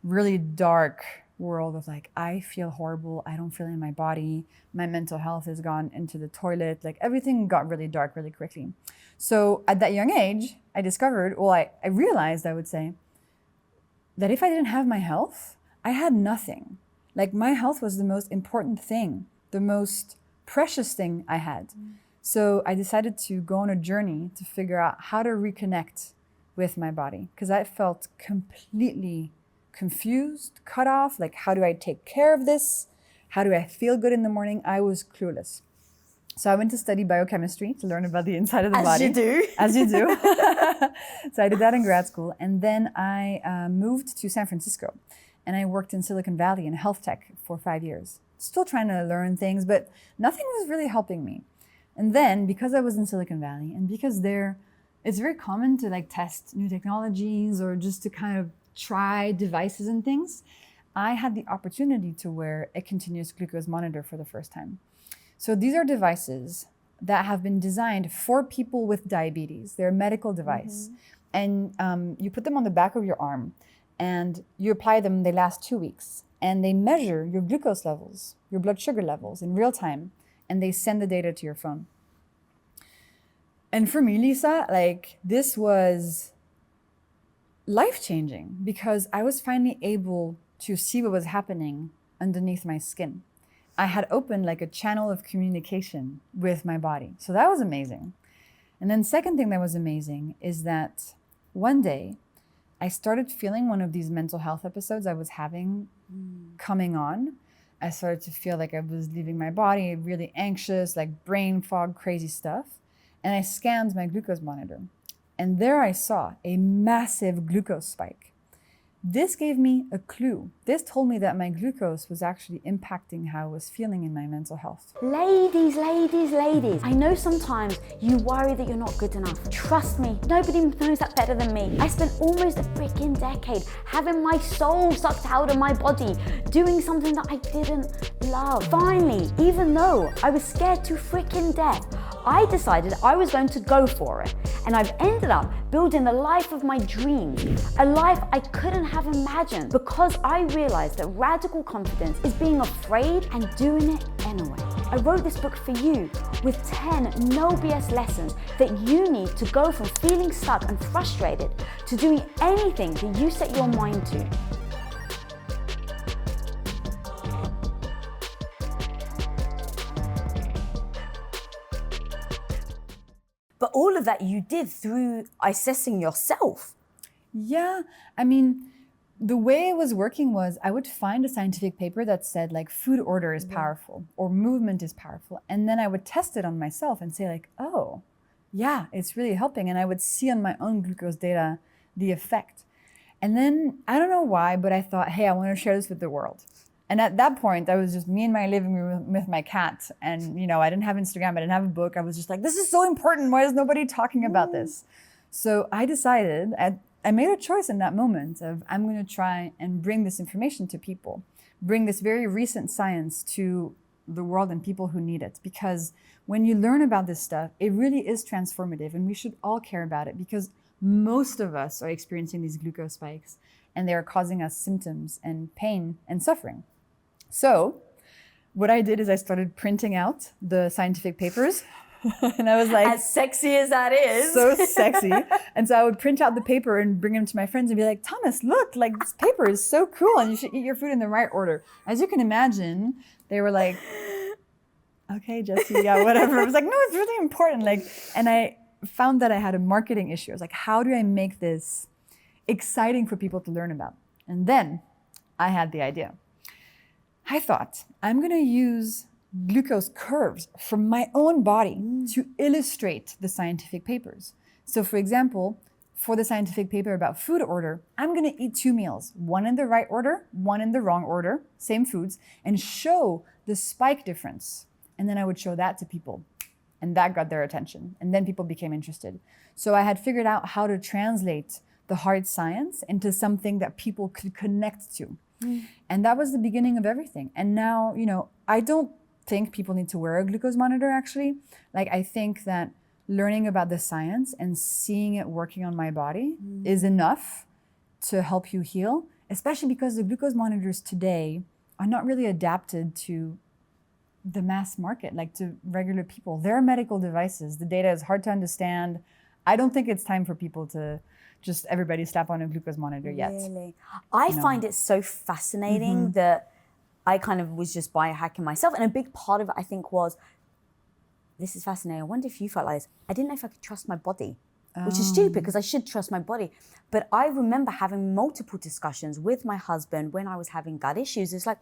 really dark world of like, I feel horrible. I don't feel in my body. My mental health has gone into the toilet. Like everything got really dark really quickly. So at that young age, I discovered, I realized, I would say, that if I didn't have my health, I had nothing. Like my health was the most important thing, the most precious thing I had. So I decided to go on a journey to figure out how to reconnect with my body because I felt completely confused, cut off. Like, how do I take care of this? How do I feel good in the morning? I was clueless. So I went to study biochemistry to learn about the inside of the body. As you do. So I did that in grad school. And then I moved to San Francisco. And I worked in Silicon Valley in health tech for 5 years. Still trying to learn things, but nothing was really helping me. And then because I was in Silicon Valley and because there, it's very common to like test new technologies or just to kind of try devices and things, I had the opportunity to wear a continuous glucose monitor for the first time. So these are devices that have been designed for people with diabetes. They're a medical device. And you put them on the back of your arm. And you apply them, they last 2 weeks. And they measure your glucose levels, your blood sugar levels in real time. And they send the data to your phone. And for me, Lisa, like this was life-changing because I was finally able to see what was happening underneath my skin. I had opened like a channel of communication with my body. So that was amazing. And then second thing that was amazing is that one day, I started feeling one of these mental health episodes I was having coming on. I started to feel like I was leaving my body, really anxious, like brain fog, crazy stuff. And I scanned my glucose monitor. And there I saw a massive glucose spike. This gave me a clue. This told me that my glucose was actually impacting how I was feeling in my mental health. Ladies. I know sometimes you worry that you're not good enough. Trust me, nobody knows that better than me. I spent almost a freaking decade having my soul sucked out of my body, doing something that I didn't love. Finally, even though I was scared to freaking death, I decided I was going to go for it. And I've ended up building the life of my dreams, a life I couldn't have imagined because I realized that radical confidence is being afraid and doing it anyway. I wrote this book for you with 10 no BS lessons that you need to go from feeling stuck and frustrated to doing anything that you set your mind to. But all of that you did through assessing yourself. Yeah, I mean, the way it was working was I would find a scientific paper that said like food order is powerful or movement is powerful. And then I would test it on myself and say like, oh, yeah, it's really helping. And I would see on my own glucose data the effect. And then I don't know why, but I thought, hey, I want to share this with the world. And at that point, I was just me in my living room with my cat. And, I didn't have Instagram, I didn't have a book. I was just like, this is so important. Why is nobody talking about this? So I decided, I made a choice in that moment of I'm going to try and bring this information to people, bring this very recent science to the world and people who need it. Because when you learn about this stuff, it really is transformative and we should all care about it because most of us are experiencing these glucose spikes and they are causing us symptoms and pain and suffering. So what I did is I started printing out the scientific papers and I was like, as sexy as that is. So sexy. And so I would print out the paper and bring them to my friends and be like, Thomas, look, like this paper is so cool and you should eat your food in the right order. As you can imagine, they were like, okay, Jessie, yeah, whatever. I was like, no, it's really important. And I found that I had a marketing issue. I was like, how do I make this exciting for people to learn about? And then I had the idea. I thought, I'm going to use glucose curves from my own body to illustrate the scientific papers. So for example, for the scientific paper about food order, I'm going to eat 2 meals, one in the right order, one in the wrong order, same foods, and show the spike difference. And then I would show that to people. And that got their attention. And then people became interested. So I had figured out how to translate the hard science into something that people could connect to. And that was the beginning of everything. And now, I don't think people need to wear a glucose monitor, actually. Like, I think that learning about the science and seeing it working on my body is enough to help you heal, especially because the glucose monitors today are not really adapted to the mass market, like to regular people. They're medical devices. The data is hard to understand. I don't think it's time for people to just everybody slap on a glucose monitor yet. Really? I find it so fascinating that I kind of was just biohacking myself. And a big part of it, I think, was, this is fascinating. I wonder if you felt like this. I didn't know if I could trust my body, which is stupid because I should trust my body. But I remember having multiple discussions with my husband when I was having gut issues. It's like,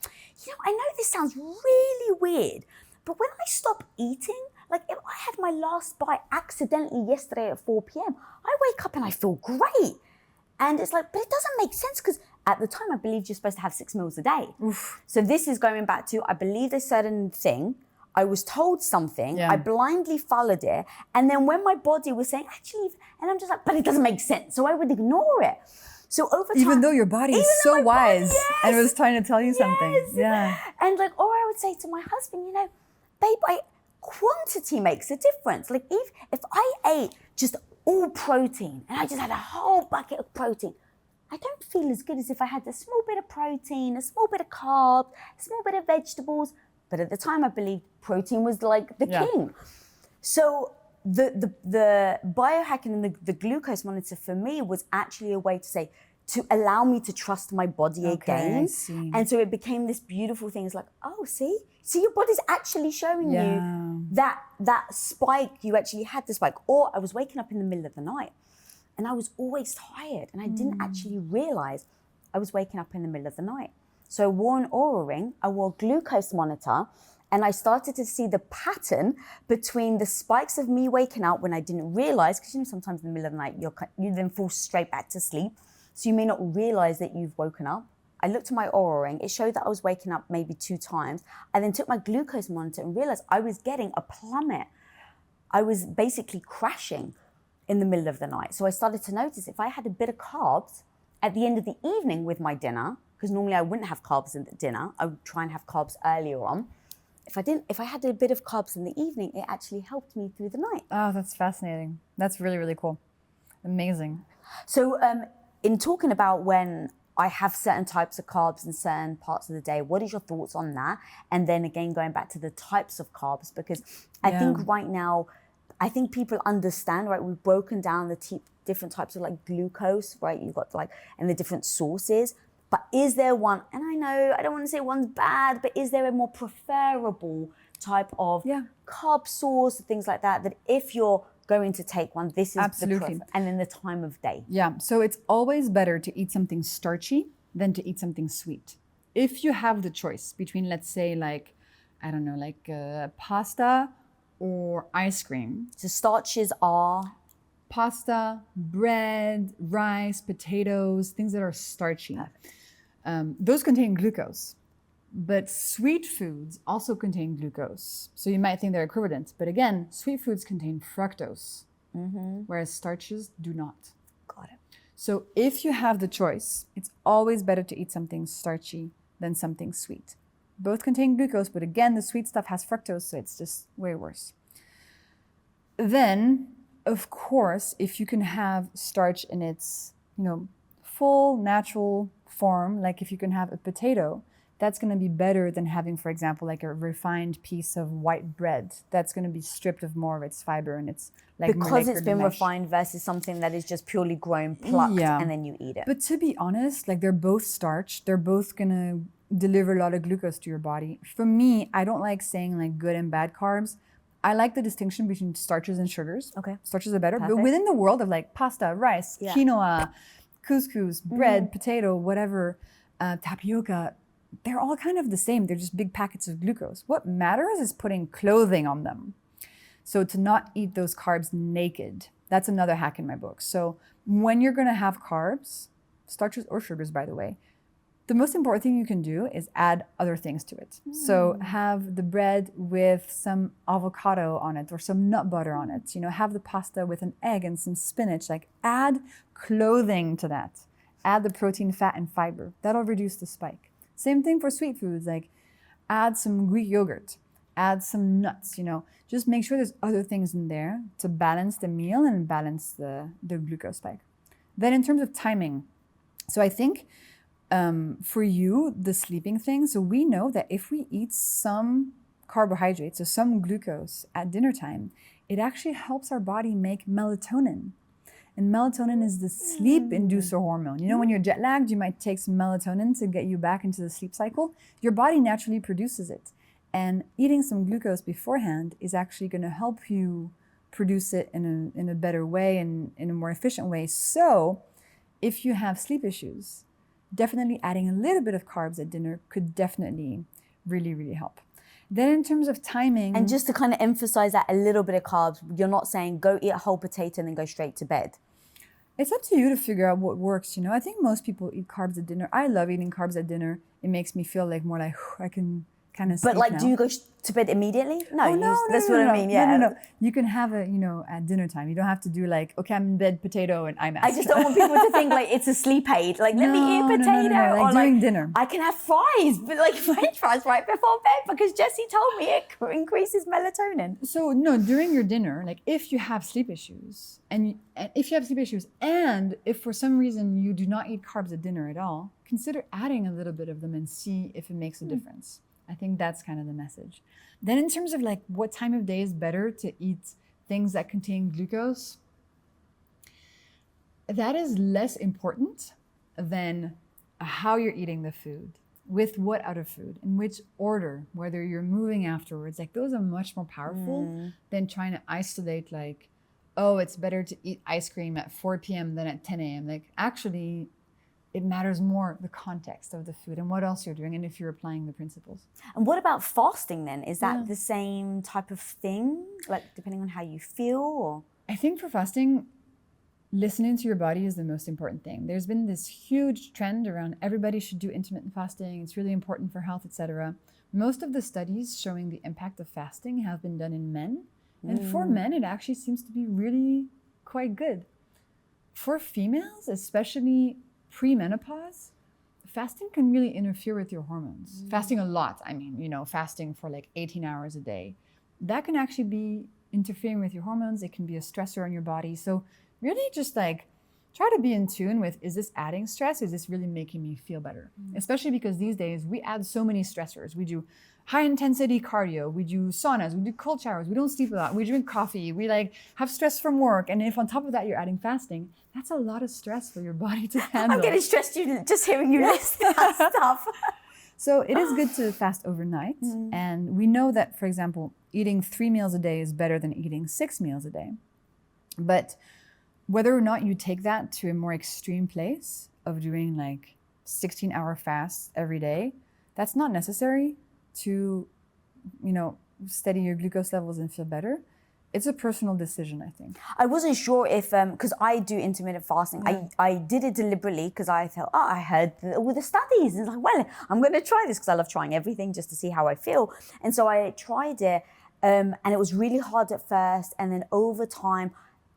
I know this sounds really weird, but when I stop eating, like if I had my last bite accidentally yesterday at 4 p.m., I wake up and I feel great. And it's like, but it doesn't make sense because at the time I believed you're supposed to have 6 meals a day. Oof. So this is going back to, I believed a certain thing. I was told something, I blindly followed it. And then when my body was saying, actually, and I'm just like, but it doesn't make sense. So I would ignore it. So over time, even though your body is so wise and it was trying to tell you something. Yeah. And like, or I would say to my husband, babe, quantity makes a difference. Like if I ate just all protein and I just had a whole bucket of protein, I don't feel as good as if I had a small bit of protein, a small bit of carbs, a small bit of vegetables. But at the time, I believed protein was like the king. So the biohacking and the glucose monitor for me was actually a way to allow me to trust my body again. And so it became this beautiful thing. It's like, oh, see your body's actually showing you that spike. You actually had the spike. Or I was waking up in the middle of the night and I was always tired and I didn't actually realize I was waking up in the middle of the night. So I wore an Oura ring, I wore a glucose monitor, and I started to see the pattern between the spikes of me waking up when I didn't realize, because sometimes in the middle of the night, you then fall straight back to sleep. So you may not realize that you've woken up. I looked at my Oura ring, it showed that I was waking up maybe 2 times. I then took my glucose monitor and realized I was getting a plummet. I was basically crashing in the middle of the night. So I started to notice if I had a bit of carbs at the end of the evening with my dinner, because normally I wouldn't have carbs in the dinner, I would try and have carbs earlier on. If I had a bit of carbs in the evening, it actually helped me through the night. Oh, that's fascinating. That's really, really cool. Amazing. So in talking about when I have certain types of carbs in certain parts of the day, what is your thoughts on that? And then again, going back to the types of carbs, because I think right now, I think people understand, right? We've broken down the different types of like glucose, right? You've got and the different sources. But is there one, and I know, I don't want to say one's bad, but is there a more preferable type of carb source, things like that if you're going to take one, this is absolutely, and then the time of day. Yeah, so it's always better to eat something starchy than to eat something sweet. If you have the choice between, let's say, pasta or ice cream. So starches are? Pasta, bread, rice, potatoes, things that are starchy. Those contain glucose, but sweet foods also contain glucose. So you might think they're equivalent, but again, sweet foods contain fructose, whereas starches do not. Got it. So if you have the choice, it's always better to eat something starchy than something sweet. Both contain glucose, but again, the sweet stuff has fructose, so it's just way worse. Then, of course, if you can have starch in its, full natural form, like if you can have a potato, that's going to be better than having, for example, like a refined piece of white bread. That's going to be stripped of more of its fiber and it's like because it's been refined versus something that is just purely grown, plucked, and then you eat it. But to be honest, like they're both starch. They're both going to deliver a lot of glucose to your body. For me, I don't like saying like good and bad carbs. I like the distinction between starches and sugars. Okay. Starches are better. Perfect. But within the world of like pasta, rice, quinoa, couscous, bread, potato, whatever, tapioca, they're all kind of the same. They're just big packets of glucose. What matters is putting clothing on them. So to not eat those carbs naked, that's another hack in my book. So when you're going to have carbs, starches or sugars, by the way, the most important thing you can do is add other things to it. So have the bread with some avocado on it or some nut butter on it. Have the pasta with an egg and some spinach. Like add clothing to that. Add the protein, fat, and fiber. That'll reduce the spike. Same thing for sweet foods. Like add some Greek yogurt. Add some nuts. Just make sure there's other things in there to balance the meal and balance the glucose spike. Then in terms of timing, so I think for you, the sleeping thing, so we know that if we eat some carbohydrates, so some glucose at dinner time, it actually helps our body make melatonin. And melatonin is the sleep inducer hormone. When you're jet lagged, you might take some melatonin to get you back into the sleep cycle. Your body naturally produces it. And eating some glucose beforehand is actually going to help you produce it in a better way and in a more efficient way. So if you have sleep issues, definitely adding a little bit of carbs at dinner could definitely really, really help. Then in terms of timing... And just to kind of emphasize that a little bit of carbs, you're not saying go eat a whole potato and then go straight to bed. It's up to you to figure out what works. I think most people eat carbs at dinner. I love eating carbs at dinner. It makes me feel like more like I can kind of sleep now. Do you go to bed immediately? No, that's what I mean. No. You can have it, at dinner time. You don't have to do like, okay, I'm in bed, potato, and I'm. I just don't want people to think like it's a sleep aid. Like, let me eat a potato. No. Like during dinner. I can have fries, but like French fries right before bed because Jessie told me it increases melatonin. So no, during your dinner, like if you have sleep issues, and if for some reason you do not eat carbs at dinner at all, consider adding a little bit of them and see if it makes a difference. I think that's kind of the message. Then in terms of like what time of day is better to eat things that contain glucose, that is less important than how you're eating the food, with what other food, in which order, whether you're moving afterwards. Like those are much more powerful than trying to isolate like, oh, it's better to eat ice cream at 4 p.m. than at 10 a.m. Like actually, it matters more the context of the food and what else you're doing and if you're applying the principles. And what about fasting then? Is that the same type of thing, like depending on how you feel? Or? I think for fasting, listening to your body is the most important thing. There's been this huge trend around everybody should do intermittent fasting. It's really important for health, etc. Most of the studies showing the impact of fasting have been done in men. And for men, it actually seems to be really quite good. For females, especially pre-menopause, fasting can really interfere with your hormones. Fasting a lot, fasting for like 18 hours a day. That can actually be interfering with your hormones. It can be a stressor on your body. So really just like try to be in tune with, is this adding stress? Is this really making me feel better? Especially because these days we add so many stressors. We do high intensity cardio, we do saunas, we do cold showers, we don't sleep a lot, we drink coffee, we like have stress from work. And if on top of that you're adding fasting, that's a lot of stress for your body to handle. I'm getting stressed just hearing you list that stuff. So it is good to fast overnight. And we know that, for example, eating 3 meals a day is better than eating 6 meals a day. But whether or not you take that to a more extreme place of doing like 16-hour fasts every day, that's not necessary to, steady your glucose levels and feel better. It's a personal decision, I think. I wasn't sure if, because I do intermittent fasting. I did it deliberately because I thought, I heard all the studies. And it's like, well, I'm going to try this because I love trying everything just to see how I feel. And so I tried it and it was really hard at first. And then over time,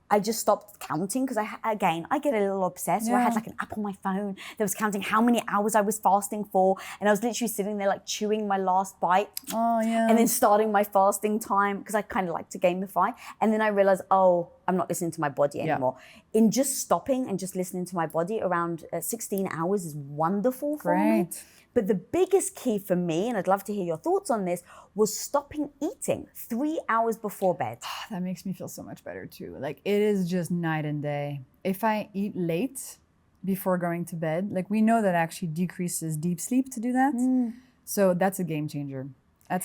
I just stopped counting because I get a little obsessed. So I had like an app on my phone that was counting how many hours I was fasting for. And I was literally sitting there like chewing my last bite. Oh, yeah. And then starting my fasting time because I kind of like to gamify. And then I realized, I'm not listening to my body anymore. In just stopping and just listening to my body around 16 hours is wonderful for me. But the biggest key for me, and I'd love to hear your thoughts on this, was stopping eating 3 hours before bed. That makes me feel so much better too. Like it is just night and day. If I eat late before going to bed, like we know that actually decreases deep sleep to do that. So that's a game changer.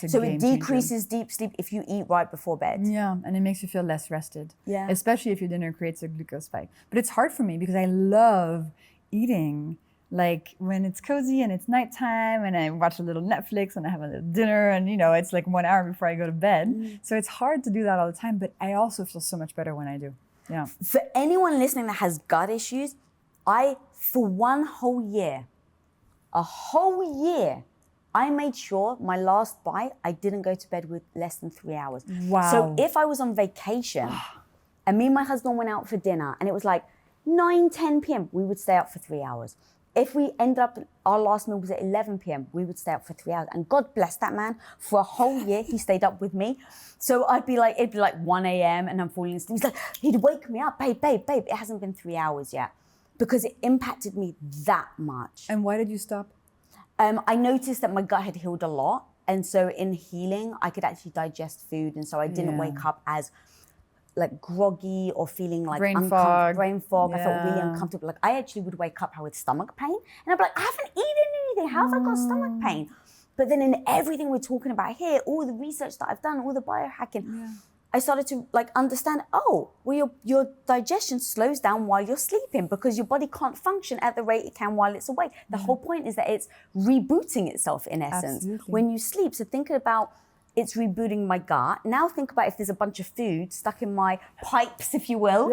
So it decreases deep sleep if you eat right before bed. Yeah, and it makes you feel less rested. Yeah. Especially if your dinner creates a glucose spike. But it's hard for me because I love eating like when it's cozy and it's nighttime and I watch a little Netflix and I have a little dinner and it's like 1 hour before I go to bed. So it's hard to do that all the time, but I also feel so much better when I do. Yeah. For anyone listening that has gut issues, for one whole year, I made sure my last bite, I didn't go to bed with less than 3 hours. Wow. So if I was on vacation and me and my husband went out for dinner and it was like 9, 10 p.m., we would stay up for 3 hours. If we ended up, our last meal was at 11 p.m., we would stay up for 3 hours. And God bless that man, for a whole year, he stayed up with me. So it'd be like 1 a.m. and I'm falling asleep. He's like, he'd wake me up, babe, it hasn't been 3 hours yet. Because it impacted me that much. And why did you stop? I noticed that my gut had healed a lot. And so in healing, I could actually digest food. And so I didn't wake up as like groggy or feeling like brain fog. I felt really uncomfortable. Like I actually would wake up with stomach pain and I'd be like, I haven't eaten anything. How have I got stomach pain? But then in everything we're talking about here, all the research that I've done, all the biohacking, I started to like understand, your digestion slows down while you're sleeping because your body can't function at the rate it can while it's awake. The whole point is that it's rebooting itself in essence when you sleep. So think about it's rebooting my gut. Now think about if there's a bunch of food stuck in my pipes, if you will,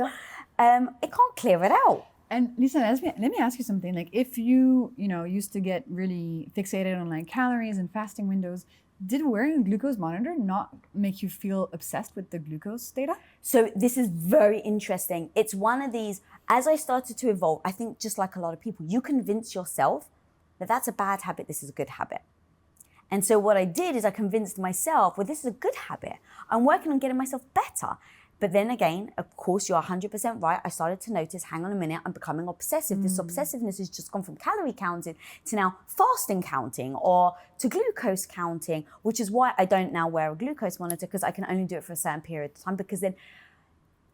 it can't clear it out. And Lisa, let me ask you something. Like if you used to get really fixated on like calories and fasting windows, did wearing a glucose monitor not make you feel obsessed with the glucose data? So this is very interesting. It's one of these, as I started to evolve, I think just like a lot of people, you convince yourself that that's a bad habit, this is a good habit. And so what I did is I convinced myself, well, this is a good habit. I'm working on getting myself better. But then again, of course, you're 100% right. I started to notice, hang on a minute, I'm becoming obsessive. This obsessiveness has just gone from calorie counting to now fasting counting or to glucose counting, which is why I don't now wear a glucose monitor because I can only do it for a certain period of time because then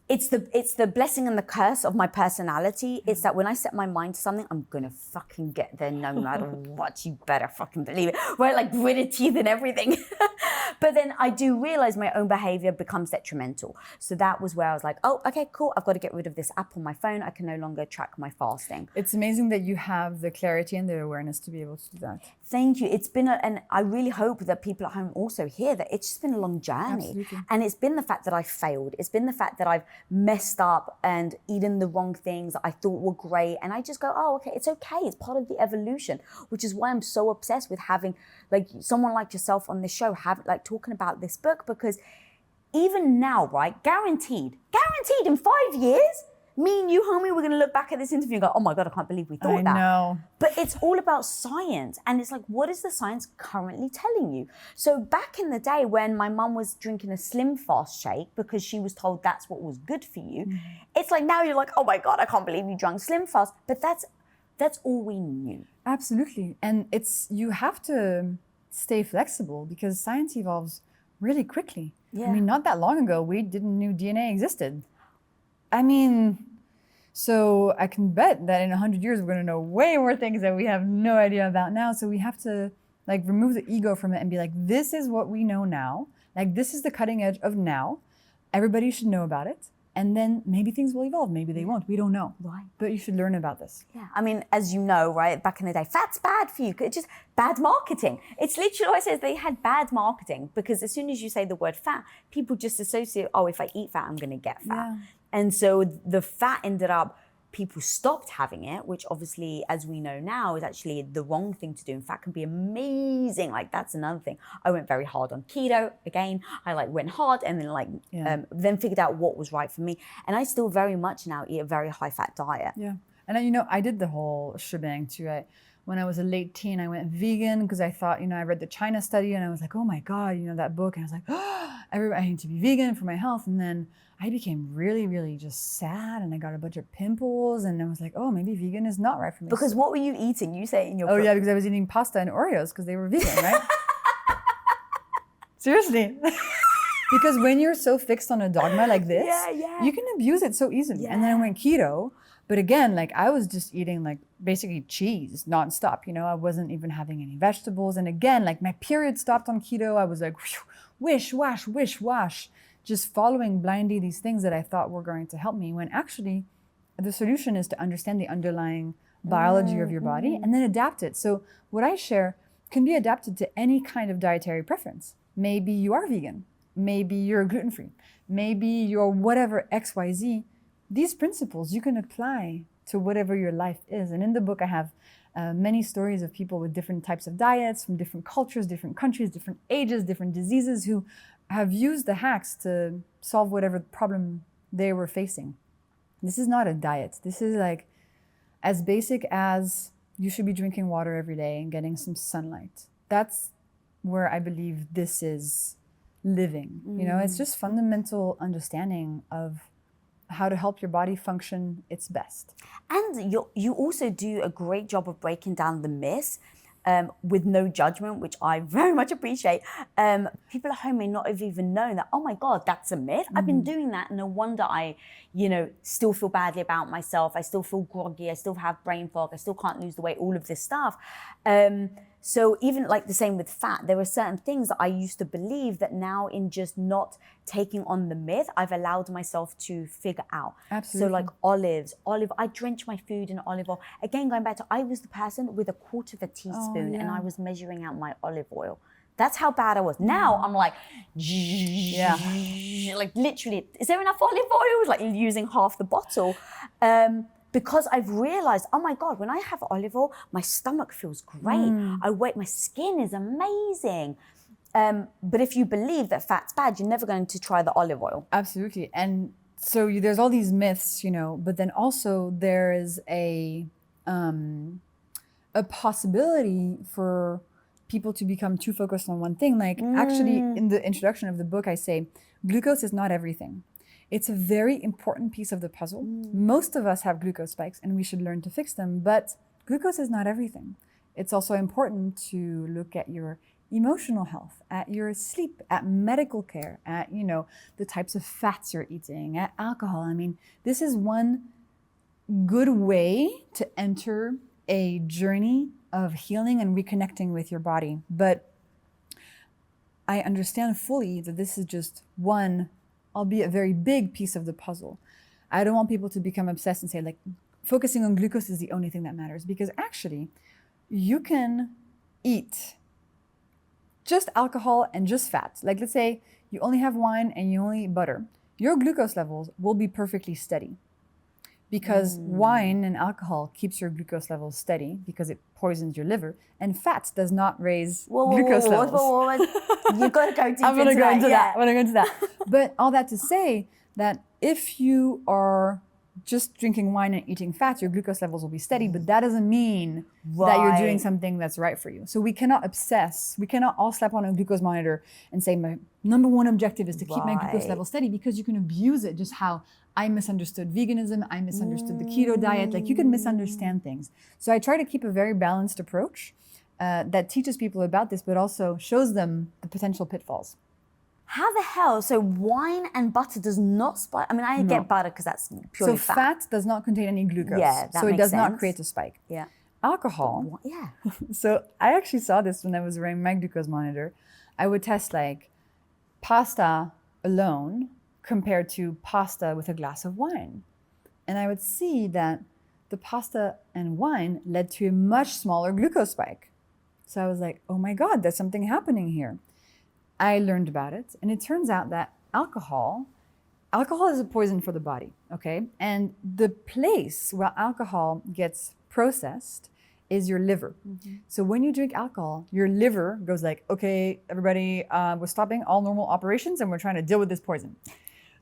it's the blessing and the curse of my personality. It's that when I set my mind to something, I'm gonna fucking get there no matter what. You better fucking believe it. Right, like gritted teeth and everything. But then I do realize my own behavior becomes detrimental. So that was where I was like, oh, okay, cool. I've got to get rid of this app on my phone. I can no longer track my fasting. It's amazing that you have the clarity and the awareness to be able to do that. Thank you. It's been, and I really hope that people at home also hear that it's just been a long journey. Absolutely. And it's been the fact that I failed. It's been the fact that I've messed up and eaten the wrong things that I thought were great. And I just go, oh, okay, it's okay. It's part of the evolution, which is why I'm so obsessed with having like someone like yourself on this show, talking about this book, because even now, right, guaranteed in 5 years, me and you, homie, we're going to look back at this interview and go, oh my God, I can't believe we thought that. I know. But it's all about science. And it's like, what is the science currently telling you? So back in the day when my mum was drinking a Slim Fast shake because she was told that's what was good for you, it's like now you're like, oh my God, I can't believe you drank Slim Fast. But that's all we knew. Absolutely. And you have to stay flexible because science evolves really quickly. Yeah. I mean, not that long ago, we didn't know DNA existed. I mean, so I can bet that in 100 years, we're going to know way more things that we have no idea about now. So we have to like remove the ego from it and be like, this is what we know now. Like, this is the cutting edge of now. Everybody should know about it. And then maybe things will evolve. Maybe they won't. We don't know. Right. But you should learn about this. Yeah. I mean, as you know, right, back in the day, fat's bad for you. It's just bad marketing. It's literally what I said. They had bad marketing because as soon as you say the word fat, people just associate, oh, if I eat fat, I'm going to get fat. Yeah. And so the fat ended up, people stopped having it, which obviously, as we know now, is actually the wrong thing to do. In fact, can be amazing. Like, that's another thing. I went very hard on keto. Again, I went hard and then then figured out what was right for me. And I still very much now eat a very high fat diet. Yeah. And I did the whole shebang too. When I was a late teen, I went vegan because I thought, I read the China study and I was like, oh my God, that book. And I was like, oh, I need to be vegan for my health. And then I became really, really just sad and I got a bunch of pimples and I was like, oh, maybe vegan is not right for me. Because what were you eating? You say in your book. Oh yeah, because I was eating pasta and Oreos because they were vegan, right? Seriously. Because when you're so fixed on a dogma like this, you can abuse it so easily. Yeah. And then I went keto. But again, I was just eating basically cheese nonstop. I wasn't even having any vegetables. And again, my period stopped on keto. I was like, wish, wash, just following blindly these things that I thought were going to help me when actually the solution is to understand the underlying biology of your body, and then adapt it. So what I share can be adapted to any kind of dietary preference. Maybe you are vegan. Maybe you're gluten-free. Maybe you're whatever XYZ. These principles you can apply to whatever your life is. And in the book, I have many stories of people with different types of diets from different cultures, different countries, different ages, different diseases who have used the hacks to solve whatever problem they were facing. This is not a diet. This is like as basic as you should be drinking water every day and getting some sunlight. That's where I believe this is living. You know, it's just fundamental understanding of how to help your body function its best. And you also do a great job of breaking down the myths with no judgment, which I very much appreciate. People at home may not have even known that, oh my God, that's a myth. I've been doing that. No wonder I, still feel badly about myself. I still feel groggy. I still have brain fog. I still can't lose the weight, all of this stuff. So even like the same with fat, there are certain things that I used to believe that now in just not taking on the myth, I've allowed myself to figure out. Absolutely. So like I drench my food in olive oil. Again, going back to, I was the person with 1/4 of a teaspoon and I was measuring out my olive oil. That's how bad I was. Now I'm like, like literally, is there enough olive oil? Like using half the bottle. Because I've realized, oh my God, when I have olive oil, my stomach feels great. My skin is amazing. But if you believe that fat's bad, you're never going to try the olive oil. Absolutely. And so there's all these myths, but then also there is a possibility for people to become too focused on one thing. Like actually in the introduction of the book, I say, glucose is not everything. It's a very important piece of the puzzle. Most of us have glucose spikes and we should learn to fix them, but glucose is not everything. It's also important to look at your emotional health, at your sleep, at medical care, at, the types of fats you're eating, at alcohol. I mean, this is one good way to enter a journey of healing and reconnecting with your body. But I understand fully that this is just one, albeit a very big piece of the puzzle. I don't want people to become obsessed and say like, focusing on glucose is the only thing that matters, because actually you can eat just alcohol and just fat. Like let's say you only have wine and you only eat butter. Your glucose levels will be perfectly steady because wine and alcohol keeps your glucose levels steady because it poisons your liver, and fat does not raise glucose levels. You've got to go deep I'm going to go into that. Yeah. I'm going to go into that. But all that to say that if you are just drinking wine and eating fats, your glucose levels will be steady, but that doesn't mean that you're doing something that's right for you. So we cannot obsess. We cannot all slap on a glucose monitor and say my number one objective is to keep my glucose level steady, because you can abuse it. Just how I misunderstood veganism, I misunderstood the keto diet. Like you can misunderstand things. So I try to keep a very balanced approach that teaches people about this, but also shows them the potential pitfalls. How the hell? So wine and butter does not spike? I mean, I get butter because that's purely fat. So fat does not contain any glucose. Yeah, that so it makes does not sense. create a spike. Yeah. Alcohol. Yeah. So I actually saw this when I was wearing my glucose monitor. I would test like pasta alone compared to pasta with a glass of wine. And I would see that the pasta and wine led to a much smaller glucose spike. So I was like, oh my God, there's something happening here. I learned about it, and it turns out that alcohol is a poison for the body, okay? And the place where alcohol gets processed is your liver. So when you drink alcohol, your liver goes like, okay, everybody, we're stopping all normal operations and we're trying to deal with this poison.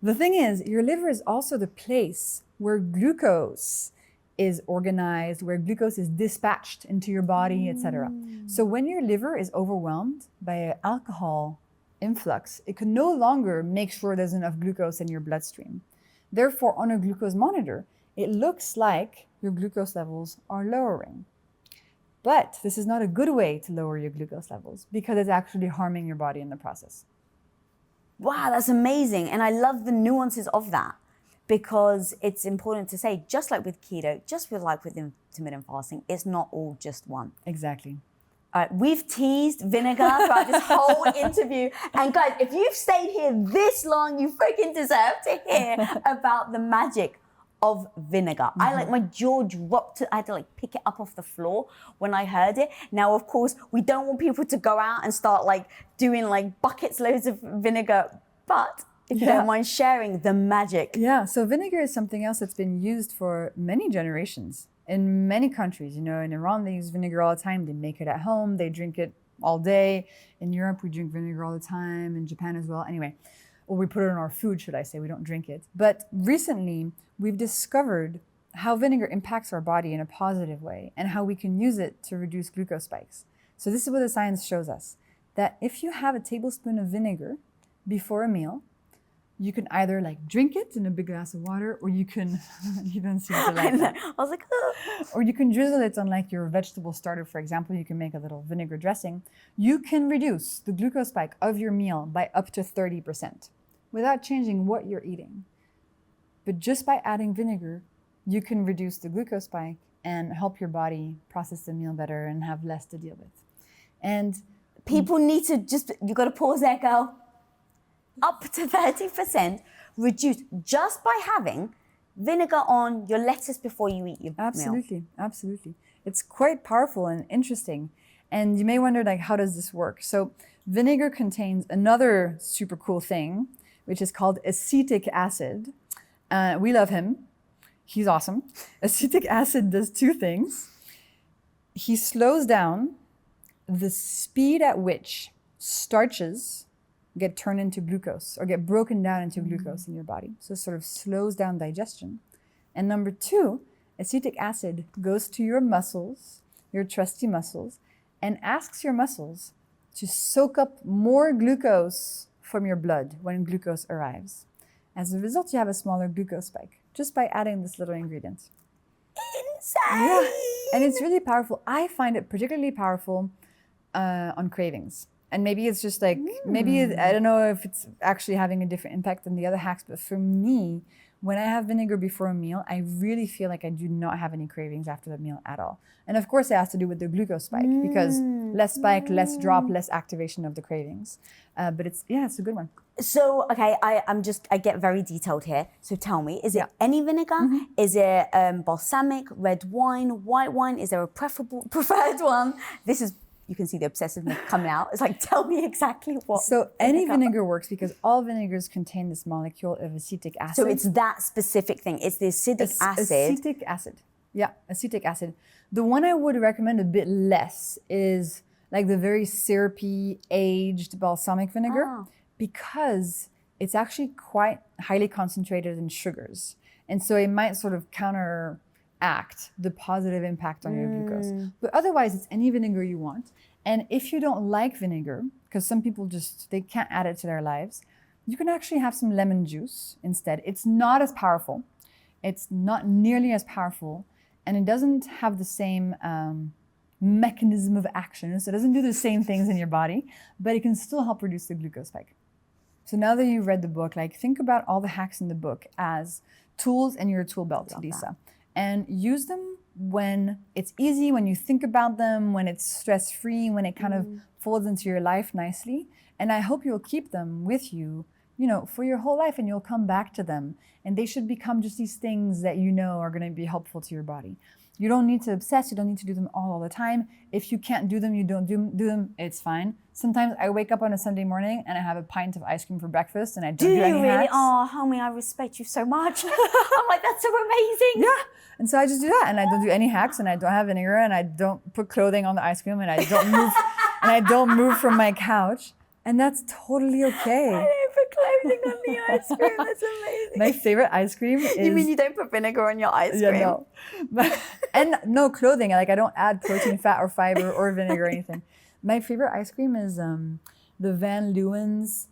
The thing is, your liver is also the place where glucose is organized, where glucose is dispatched into your body, etc. So when your liver is overwhelmed by an alcohol influx, it can no longer make sure there's enough glucose in your bloodstream. Therefore, on a glucose monitor, it looks like your glucose levels are lowering. But this is not a good way to lower your glucose levels because it's actually harming your body in the process. Wow, that's amazing. And I love the nuances of that, because it's important to say, just like with keto, just with intermittent fasting, it's not all just one. Exactly. All right, we've teased vinegar throughout this whole interview. And guys, if you've stayed here this long, you freaking deserve to hear about the magic of Vinegar. I like my jaw dropped. I had to like pick it up off the floor when I heard it. Now, of course, we don't want people to go out and start like doing like buckets loads of vinegar, but if you don't mind sharing the magic. Yeah, so vinegar is something else that's been used for many generations in many countries. You know, in Iran, they use vinegar all the time. They make it at home. They drink it all day. In Europe, we drink vinegar all the time. In Japan as well. Anyway, or we put it in our food, should I say. We don't drink it. But recently, we've discovered how vinegar impacts our body in a positive way and how we can use it to reduce glucose spikes. So this is what the science shows us, that if you have a tablespoon of vinegar before a meal, you can either like drink it in a big glass of water, or you can, you don't seem to like that. I was like, oh. Or you can drizzle it on like your vegetable starter, for example. You can make a little vinegar dressing. You can reduce the glucose spike of your meal by up to 30% without changing what you're eating. But just by adding vinegar, you can reduce the glucose spike and help your body process the meal better and have less to deal with. And people need to just, you got to pause there, girl. Up to 30% reduced just by having vinegar on your lettuce before you eat your meal. Absolutely. It's quite powerful and interesting. And you may wonder, like, how does this work? So vinegar contains another super cool thing, which is called acetic acid. We love him. He's awesome. Acetic acid does two things. He slows down the speed at which starches get turned into glucose or get broken down into glucose in your body. So it sort of slows down digestion. And number two, acetic acid goes to your muscles, your trusty muscles, and asks your muscles to soak up more glucose from your blood when glucose arrives. As a result, you have a smaller glucose spike just by adding this little ingredient. Insane! Yeah. And it's really powerful. I find it particularly powerful on cravings. And maybe it's just like, I don't know if it's actually having a different impact than the other hacks, but for me, when I have vinegar before a meal, I really feel like I do not have any cravings after the meal at all. And of course, it has to do with the glucose spike because less spike, less drop, less activation of the cravings. But it's a good one. So, okay, I get very detailed here. So tell me, is it any vinegar? Is it balsamic, red wine, white wine? Is there a preferred one? This is, you can see the obsessiveness coming out. It's like, tell me exactly what. So any vinegar works because all vinegars contain this molecule of acetic acid. So it's that specific thing. It's the acetic acid. Acetic acid. Yeah, acetic acid. The one I would recommend a bit less is like the very syrupy, aged balsamic vinegar because it's actually quite highly concentrated in sugars. And so it might sort of counteract the positive impact on your glucose. But otherwise, it's any vinegar you want. And if you don't like vinegar, because some people they can't add it to their lives, you can actually have some lemon juice instead. It's not as powerful. It's not nearly as powerful. And it doesn't have the same mechanism of action. So it doesn't do the same things in your body, but it can still help reduce the glucose spike. So now that you've read the book, like think about all the hacks in the book as tools in your tool belt, Lisa. And use them when it's easy, when you think about them, when it's stress-free, when it kind of folds into your life nicely. And I hope you'll keep them with you, for your whole life, and you'll come back to them. And they should become just these things that you know are going to be helpful to your body. You don't need to obsess. You don't need to do them all the time. If you can't do them, you don't do them. It's fine. Sometimes I wake up on a Sunday morning and I have a pint of ice cream for breakfast and I don't do any really? hacks. Oh, homie, I respect you so much. I'm like, that's so amazing. Yeah. And so I just do that, and I don't do any hacks, and I don't have vinegar, and I don't put clothing on the ice cream, and I don't move from my couch, and that's totally okay. I don't put clothing on the ice cream. That's amazing. My favorite ice cream is. You mean you don't put vinegar on your ice cream? Yeah, no. And no clothing. Like I don't add protein, fat, or fiber, or vinegar or anything. My favorite ice cream is the Van Leeuwen's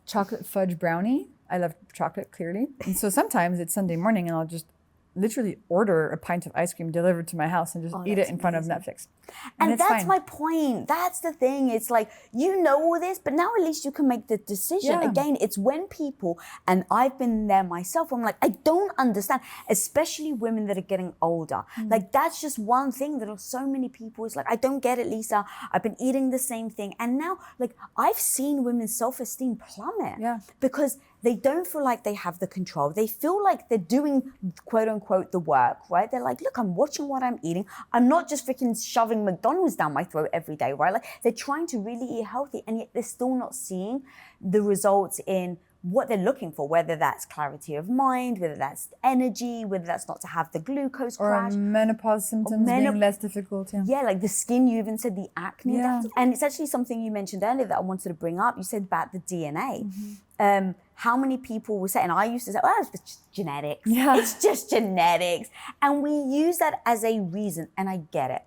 chocolate fudge brownie. I love chocolate, clearly, and so sometimes it's Sunday morning, and I'll just literally order a pint of ice cream delivered to my house and just eat it in front of Netflix. And that's fine. my point. That's the thing. It's like, you know all this, but now at least you can make the decision. Yeah. Again, it's when people, and I've been there myself, I'm like, I don't understand, especially women that are getting older. Like, that's just one thing that so many people is like, I don't get it, Lisa. I've been eating the same thing. And now, like, I've seen women's self-esteem plummet because they don't feel like they have the control. They feel like they're doing, quote unquote, the work, right? They're like, look, I'm watching what I'm eating. I'm not just freaking shoving McDonald's down my throat every day, right? Like they're trying to really eat healthy, and yet they're still not seeing the results in what they're looking for, whether that's clarity of mind, whether that's energy, whether that's not to have the glucose crash. Or menopause symptoms being less difficult. Yeah, like the skin, you even said the acne. Yeah. And it's actually something you mentioned earlier that I wanted to bring up. You said about the DNA. How many people will say, and I used to say, oh, it's just genetics. Yeah. It's just genetics. And we use that as a reason, and I get it.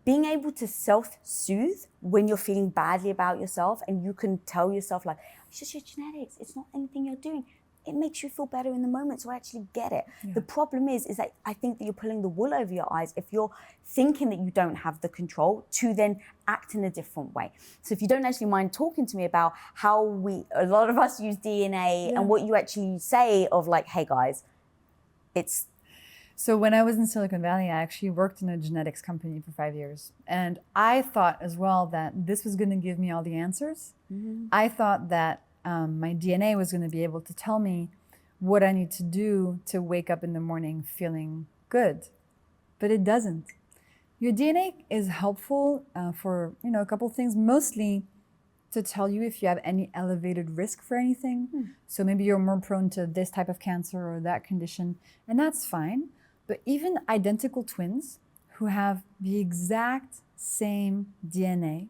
Being able to self-soothe when you're feeling badly about yourself, and you can tell yourself like, it's just your genetics. It's not anything you're doing. It makes you feel better in the moment. So I actually get it. Yeah. The problem is that I think that you're pulling the wool over your eyes if you're thinking that you don't have the control to then act in a different way. So if you don't actually mind talking to me about how a lot of us use DNA and what you actually say of like, hey guys, it's... So when I was in Silicon Valley, I actually worked in a genetics company for 5 years. And I thought as well that this was going to give me all the answers. I thought that my DNA was going to be able to tell me what I need to do to wake up in the morning feeling good. But it doesn't. Your DNA is helpful for a couple things, mostly to tell you if you have any elevated risk for anything. So maybe you're more prone to this type of cancer or that condition, and that's fine. But even identical twins who have the exact same DNA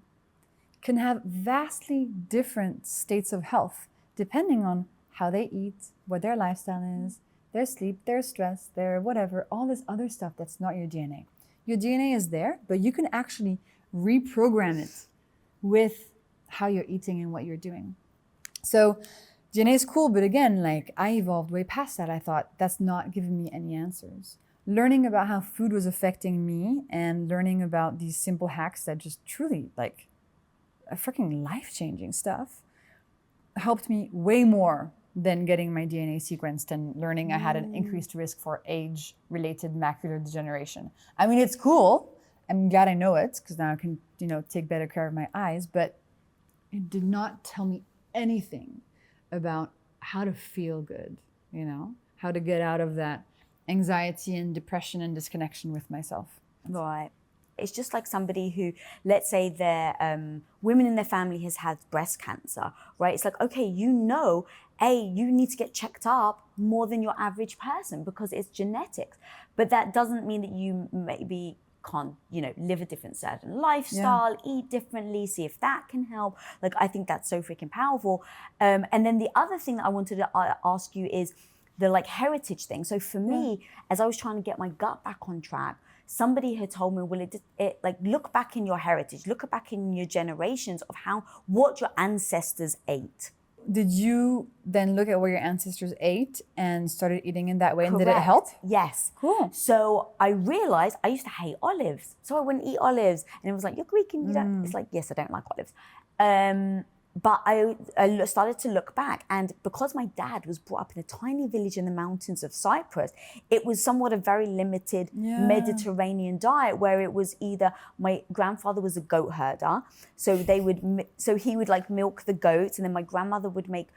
can have vastly different states of health depending on how they eat, what their lifestyle is, their sleep, their stress, their whatever, all this other stuff that's not your DNA. Your DNA is there, but you can actually reprogram it with how you're eating and what you're doing. So DNA is cool, but again, like I evolved way past that. I thought that's not giving me any answers. Learning about how food was affecting me and learning about these simple hacks that just truly like a freaking life-changing stuff helped me way more than getting my DNA sequenced and learning I had an increased risk for age-related macular degeneration. I mean, it's cool. I'm glad I know it because now I can, take better care of my eyes, but it did not tell me anything about how to feel good, how to get out of that anxiety and depression and disconnection with myself. Right. It's just like somebody who, let's say their women in their family has had breast cancer, right? It's like, okay, you need to get checked up more than your average person because it's genetics. But that doesn't mean that you maybe can't, live a different certain lifestyle, eat differently, see if that can help. Like, I think that's so freaking powerful. And then the other thing that I wanted to ask you is the heritage thing. So for me, as I was trying to get my gut back on track, somebody had told me, well, look back in your heritage, look back in your generations of what your ancestors ate. Did you then look at what your ancestors ate and started eating in that way? Correct. And did it help? Yes. Cool. So I realized I used to hate olives. So I wouldn't eat olives. And it was like, you're Greek and you don't. It's like, yes, I don't like olives. But I started to look back, and because my dad was brought up in a tiny village in the mountains of Cyprus, it was somewhat a very limited Mediterranean diet where it was either my grandfather was a goat herder, so he would like milk the goats, and then my grandmother would make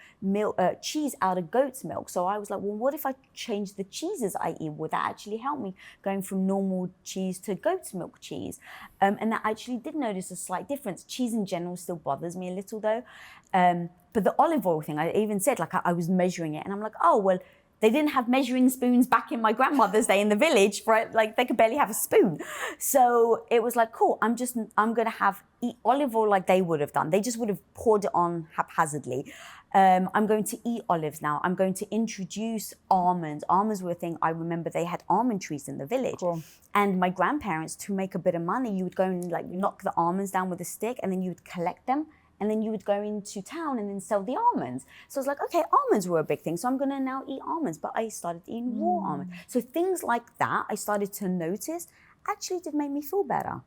cheese out of goat's milk. So I was like, well, what if I change the cheeses I eat? Would that actually help me going from normal cheese to goat's milk cheese? And that actually did notice a slight difference. Cheese in general still bothers me a little though. But the olive oil thing, I even said, like I was measuring it and I'm like, oh, well, they didn't have measuring spoons back in my grandmother's day in the village, right? Like they could barely have a spoon. So it was like, cool, I'm going to eat olive oil like they would have done. They just would have poured it on haphazardly. I'm going to eat olives now. I'm going to introduce almonds. Almonds were a thing. I remember they had almond trees in the village. Cool. And my grandparents, to make a bit of money, you would go and like knock the almonds down with a stick and then you would collect them. And then you would go into town and then sell the almonds. So I was like, okay, almonds were a big thing. So I'm gonna now eat almonds, but I started eating raw almonds. So things like that, I started to notice actually did make me feel better.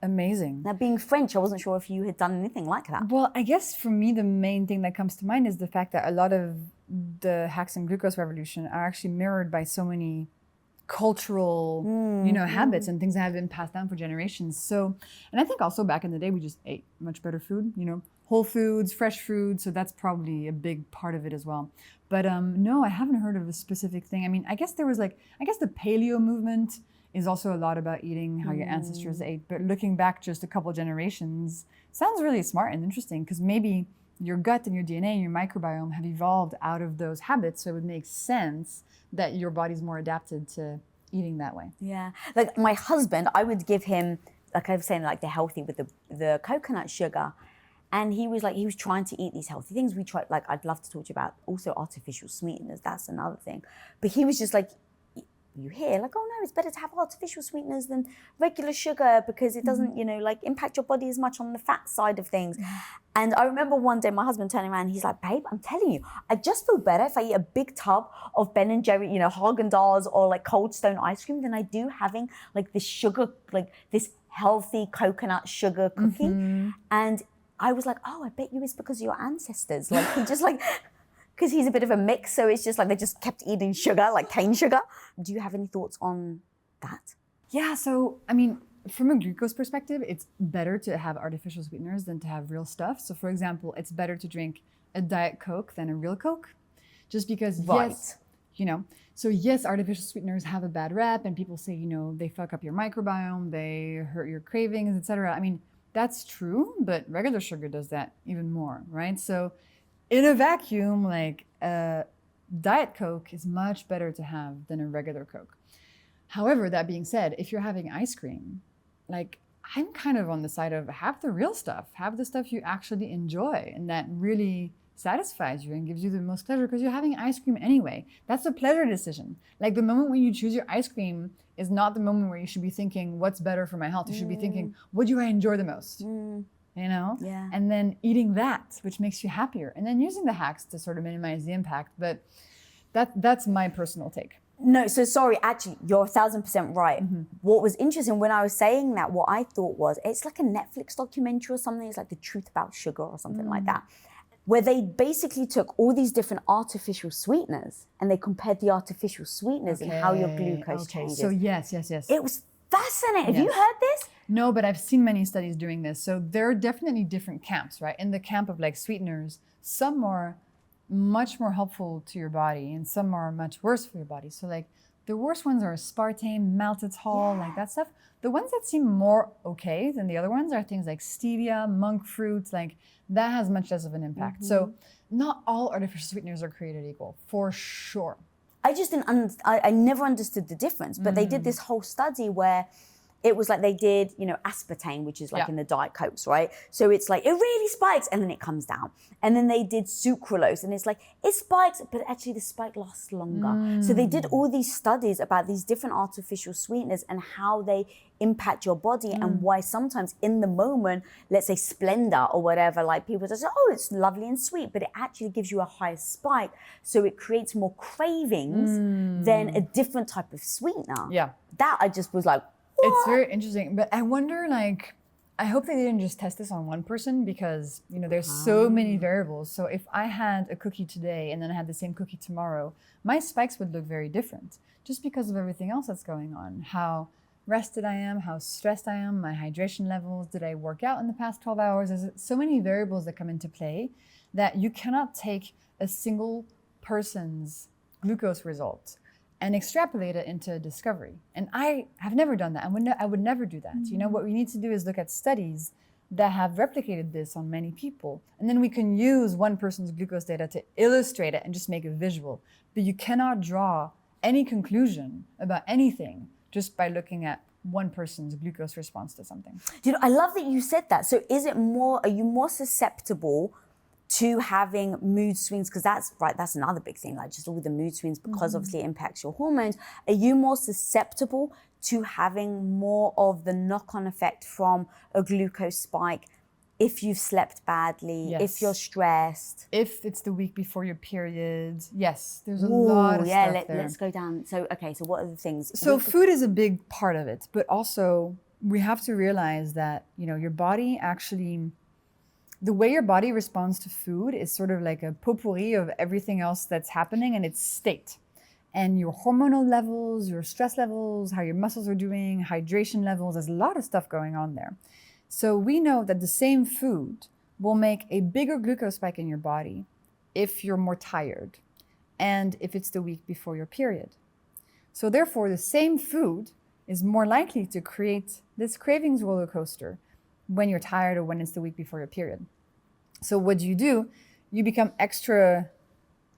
Amazing. Now being French, I wasn't sure if you had done anything like that. Well, I guess for me, the main thing that comes to mind is the fact that a lot of the hacks and glucose revolution are actually mirrored by so many cultural, habits and things that have been passed down for generations. So, and I think also back in the day, we just ate much better food, whole foods, fresh food. So that's probably a big part of it as well. But no, I haven't heard of a specific thing. I mean, I guess the paleo movement is also a lot about eating how your ancestors ate. But looking back just a couple generations sounds really smart and interesting, because maybe your gut and your DNA and your microbiome have evolved out of those habits. So it would make sense that your body's more adapted to eating that way. Yeah. Like my husband, I would give him, like I was saying, like the healthy with the coconut sugar. And he was trying to eat these healthy things. We tried, like, I'd love to talk to you about also artificial sweeteners. That's another thing. But he was just like, you hear, like, oh no, it's better to have artificial sweeteners than regular sugar because it doesn't, impact your body as much on the fat side of things. And I remember one day my husband turning around and he's like, babe, I'm telling you, I just feel better if I eat a big tub of Ben & Jerry, Haagen-Dazs or like Cold Stone ice cream than I do having like this sugar, like this healthy coconut sugar cookie. And I was like, oh, I bet you it's because of your ancestors. Like he just like, because he's a bit of a mix. So it's just like they just kept eating sugar, like cane sugar. Do you have any thoughts on that? Yeah, so, I mean, from a glucose perspective, it's better to have artificial sweeteners than to have real stuff. So for example, it's better to drink a Diet Coke than a real Coke. Just because, yes, artificial sweeteners have a bad rep and people say, they fuck up your microbiome, they hurt your cravings, etc. I mean, that's true, but regular sugar does that even more, right? So in a vacuum, like a Diet Coke is much better to have than a regular Coke. However, that being said, if you're having ice cream, like I'm kind of on the side of have the real stuff, have the stuff you actually enjoy and that really satisfies you and gives you the most pleasure because you're having ice cream anyway. That's a pleasure decision. Like the moment when you choose your ice cream is not the moment where you should be thinking, what's better for my health? You should be thinking, what do I enjoy the most? Yeah. And then eating that, which makes you happier. And then using the hacks to sort of minimize the impact. But that's my personal take. No, so sorry, actually, you're 1,000% right. What was interesting when I was saying that, what I thought was, it's like a Netflix documentary or something. It's like The Truth About Sugar or something like that, where they basically took all these different artificial sweeteners and they compared the artificial sweeteners and how your glucose changes. So yes. It was fascinating. Have you heard this? No, but I've seen many studies doing this. So there are definitely different camps, right? In the camp of like sweeteners, some are much more helpful to your body and some are much worse for your body. So like the worst ones are aspartame, maltitol, like that stuff. The ones that seem more okay than the other ones are things like stevia, monk fruit, like that has much less of an impact. So not all artificial sweeteners are created equal, for sure. I just didn't, I never understood the difference, but they did this whole study where it was like they did, aspartame, which is like in the Diet Cokes, right? So it's like, it really spikes and then it comes down. And then they did sucralose and it's like, it spikes, but actually the spike lasts longer. So they did all these studies about these different artificial sweeteners and how they impact your body and why sometimes in the moment, let's say Splenda or whatever, like people just say, oh, it's lovely and sweet, but it actually gives you a higher spike. So it creates more cravings than a different type of sweetener. Yeah. That I just was like, what? It's very interesting, but I wonder, like, I hope they didn't just test this on one person because, there's so many variables. So if I had a cookie today and then I had the same cookie tomorrow, my spikes would look very different just because of everything else that's going on. How rested I am, how stressed I am, my hydration levels, did I work out in the past 12 hours? There's so many variables that come into play that you cannot take a single person's glucose result and extrapolate it into discovery. And I have never done that. I would never do that. What we need to do is look at studies that have replicated this on many people. And then we can use one person's glucose data to illustrate it and just make it visual. But you cannot draw any conclusion about anything just by looking at one person's glucose response to something. I love that you said that. So are you more susceptible to having mood swings? Because that's another big thing, like just all the mood swings, because obviously it impacts your hormones. Are you more susceptible to having more of the knock-on effect from a glucose spike if you've slept badly, if you're stressed? If it's the week before your period, yes, there's a lot of stuff there. Let's go down. So what are the things? So food is a big part of it, but also we have to realize that, your body actually, the way your body responds to food is sort of like a potpourri of everything else that's happening in its state. and your hormonal levels, your stress levels, how your muscles are doing, hydration levels. There's a lot of stuff going on there. So we know that the same food will make a bigger glucose spike in your body if you're more tired and if it's the week before your period. So therefore, the same food is more likely to create this cravings roller coaster when you're tired or when it's the week before your period. So what do? You become extra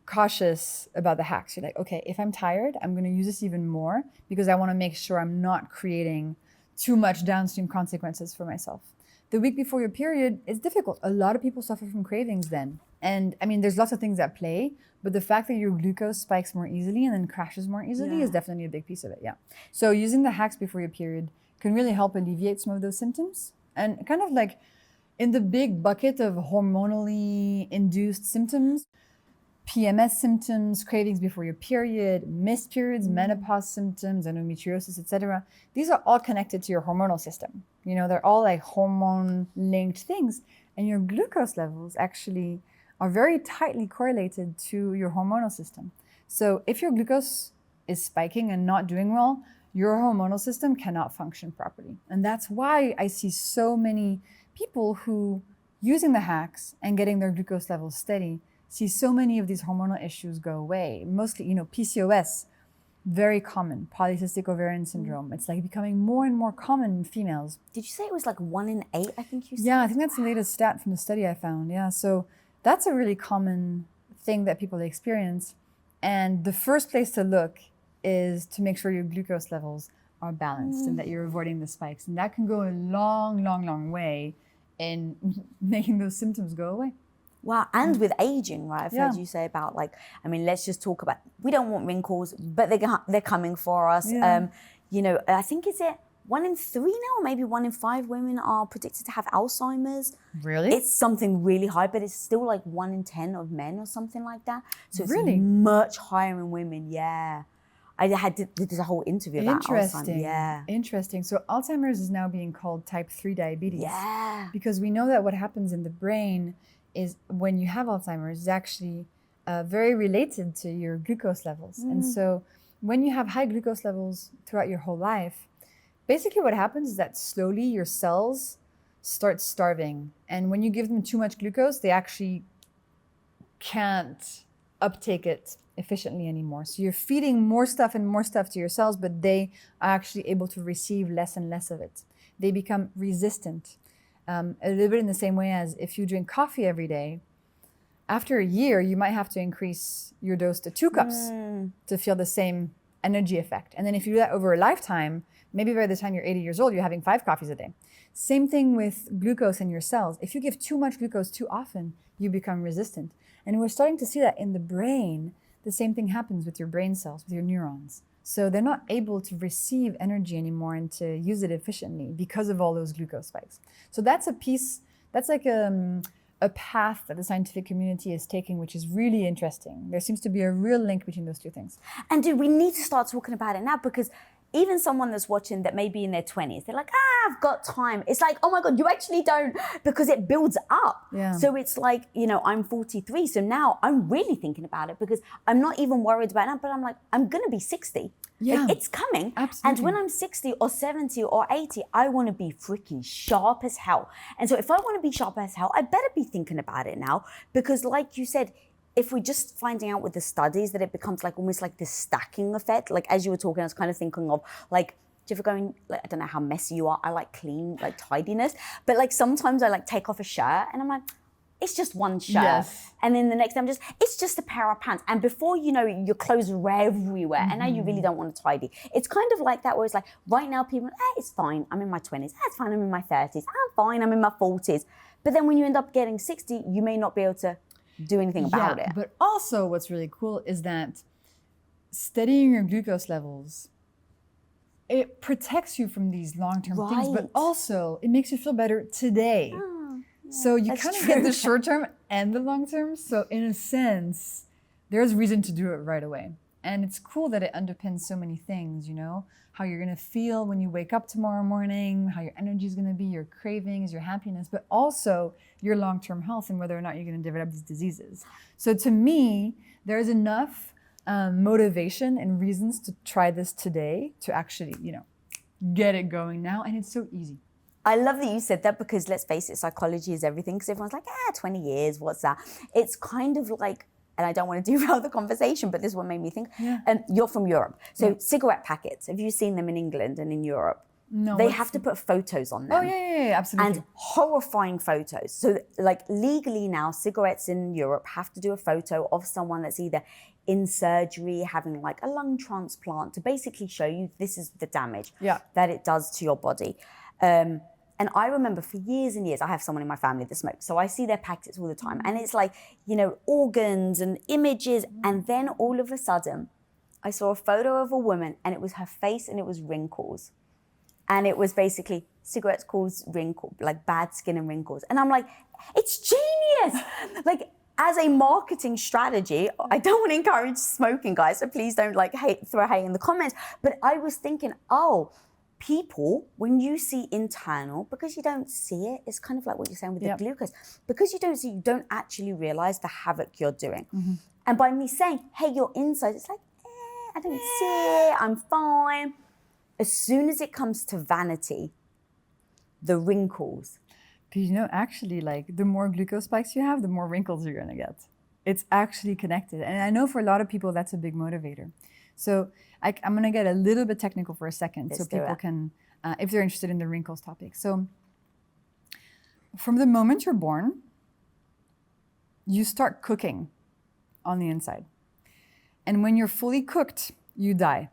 cautious about the hacks. You're like, okay, if I'm tired, I'm going to use this even more because I want to make sure I'm not creating too much downstream consequences for myself. The week before your period is difficult. A lot of people suffer from cravings then. And I mean, there's lots of things at play, but the fact that your glucose spikes more easily and then crashes more easily is definitely a big piece of it. Yeah. So using the hacks before your period can really help alleviate some of those symptoms. And kind of like in the big bucket of hormonally induced symptoms, PMS symptoms, cravings before your period, missed periods, menopause symptoms, endometriosis, etc. These are all connected to your hormonal system. You know, they're all like hormone-linked things. And your glucose levels actually are very tightly correlated to your hormonal system. So if your glucose is spiking and not doing well, your hormonal system cannot function properly. And that's why I see so many people who, using the hacks and getting their glucose levels steady, see so many of these hormonal issues go away. Mostly, PCOS, very common, polycystic ovarian syndrome. It's like becoming more and more common in females. Did you say it was like 1 in 8, I think you said? Yeah, I think that's the latest stat from the study I found. Yeah, so that's a really common thing that people experience. And the first place to look is to make sure your glucose levels are balanced and that you're avoiding the spikes. And that can go a long, long, long way in making those symptoms go away. Wow, and with aging, right? I've heard you say about let's just talk about, we don't want wrinkles, but they're coming for us. Yeah. I think is it 1 in 3 now, or maybe 1 in 5 women are predicted to have Alzheimer's. Really? It's something really high, but it's still like 1 in 10 of men or something like that. So it's really much higher in women. Yeah. I did a whole interview about Alzheimer's. Yeah. Interesting. So Alzheimer's is now being called type 3 diabetes. Yeah. Because we know that what happens in the brain is when you have Alzheimer's is actually very related to your glucose levels. And so when you have high glucose levels throughout your whole life, basically what happens is that slowly your cells start starving. And when you give them too much glucose, they actually can't uptake it efficiently anymore. So you're feeding more stuff and more stuff to your cells, but they are actually able to receive less and less of it. They become resistant. A little bit in the same way as if you drink coffee every day, after a year, you might have to increase your dose to 2 cups to feel the same energy effect. And then if you do that over a lifetime, maybe by the time you're 80 years old, you're having 5 coffees a day. Same thing with glucose in your cells. If you give too much glucose too often, you become resistant. And we're starting to see that in the brain. The same thing happens with your brain cells, with your neurons. So they're not able to receive energy anymore and to use it efficiently because of all those glucose spikes. So that's a piece, that's like a path that the scientific community is taking, which is really interesting. There seems to be a real link between those two things. And dude, we need to start talking about it now, because even someone that's watching that may be in their 20s, they're like, I've got time. It's like, oh my God, you actually don't, because it builds up. Yeah. So it's like, I'm 43. So now I'm really thinking about it, because I'm not even worried about it, but I'm like, I'm going to be 60. Yeah. Like, it's coming. Absolutely. And when I'm 60 or 70 or 80, I want to be freaking sharp as hell. And so if I want to be sharp as hell, I better be thinking about it now, because like you said, if we're just finding out with the studies that it becomes like almost like this stacking effect, like as you were talking, I was kind of thinking of like, do you ever go in, like, I don't know how messy you are. I like clean, like tidiness, but like sometimes I like take off a shirt and I'm like, it's just one shirt. Yes. And then the next time it's just a pair of pants. And before you know it, your clothes are everywhere. And now you really don't want to tidy. It's kind of like that where it's like, right now people, it's fine. I'm in my 20s. It's fine. I'm in my 30s. I'm fine. I'm in my 40s. But then when you end up getting 60, you may not be able to do anything about it. But also what's really cool is that studying your glucose levels, it protects you from these long-term things, but also it makes you feel better today. So you kind of get the short-term and the long-term. So in a sense, there's reason to do it right away. And it's cool that it underpins so many things, how you're going to feel when you wake up tomorrow morning, how your energy is going to be, your cravings, your happiness, but also your long-term health and whether or not you're going to develop these diseases. So to me, there's enough motivation and reasons to try this today to actually, get it going now. And it's so easy. I love that you said that because let's face it, psychology is everything. Because everyone's like, 20 years, what's that? It's kind of like, and I don't want to derail the conversation, but this is what made me think. Yeah. You're from Europe. So cigarette packets, have you seen them in England and in Europe? No. They have to put photos on them. Oh, yeah, absolutely. And horrifying photos. So like legally now, cigarettes in Europe have to do a photo of someone that's either in surgery, having like a lung transplant to basically show you this is the damage that it does to your body. And I remember for years and years, I have someone in my family that smokes, so I see their packets all the time. And it's like, organs and images. And then all of a sudden, I saw a photo of a woman and it was her face and it was wrinkles. And it was basically cigarettes cause wrinkle, like bad skin and wrinkles. And I'm like, it's genius. Like as a marketing strategy, I don't want to encourage smoking, guys, so please don't throw hate in the comments. But I was thinking, people, when you see internal, because you don't see it, it's kind of like what you're saying with the glucose. Because you don't see, you don't actually realize the havoc you're doing. Mm-hmm. And by me saying, hey, your inside, it's like, I don't see it, I'm fine. As soon as it comes to vanity, the wrinkles. Because actually, like the more glucose spikes you have, the more wrinkles you're going to get. It's actually connected. And I know for a lot of people, that's a big motivator. So I'm going to get a little bit technical for a second so people can, if they're interested in the wrinkles topic. So from the moment you're born, you start cooking on the inside. And when you're fully cooked, you die.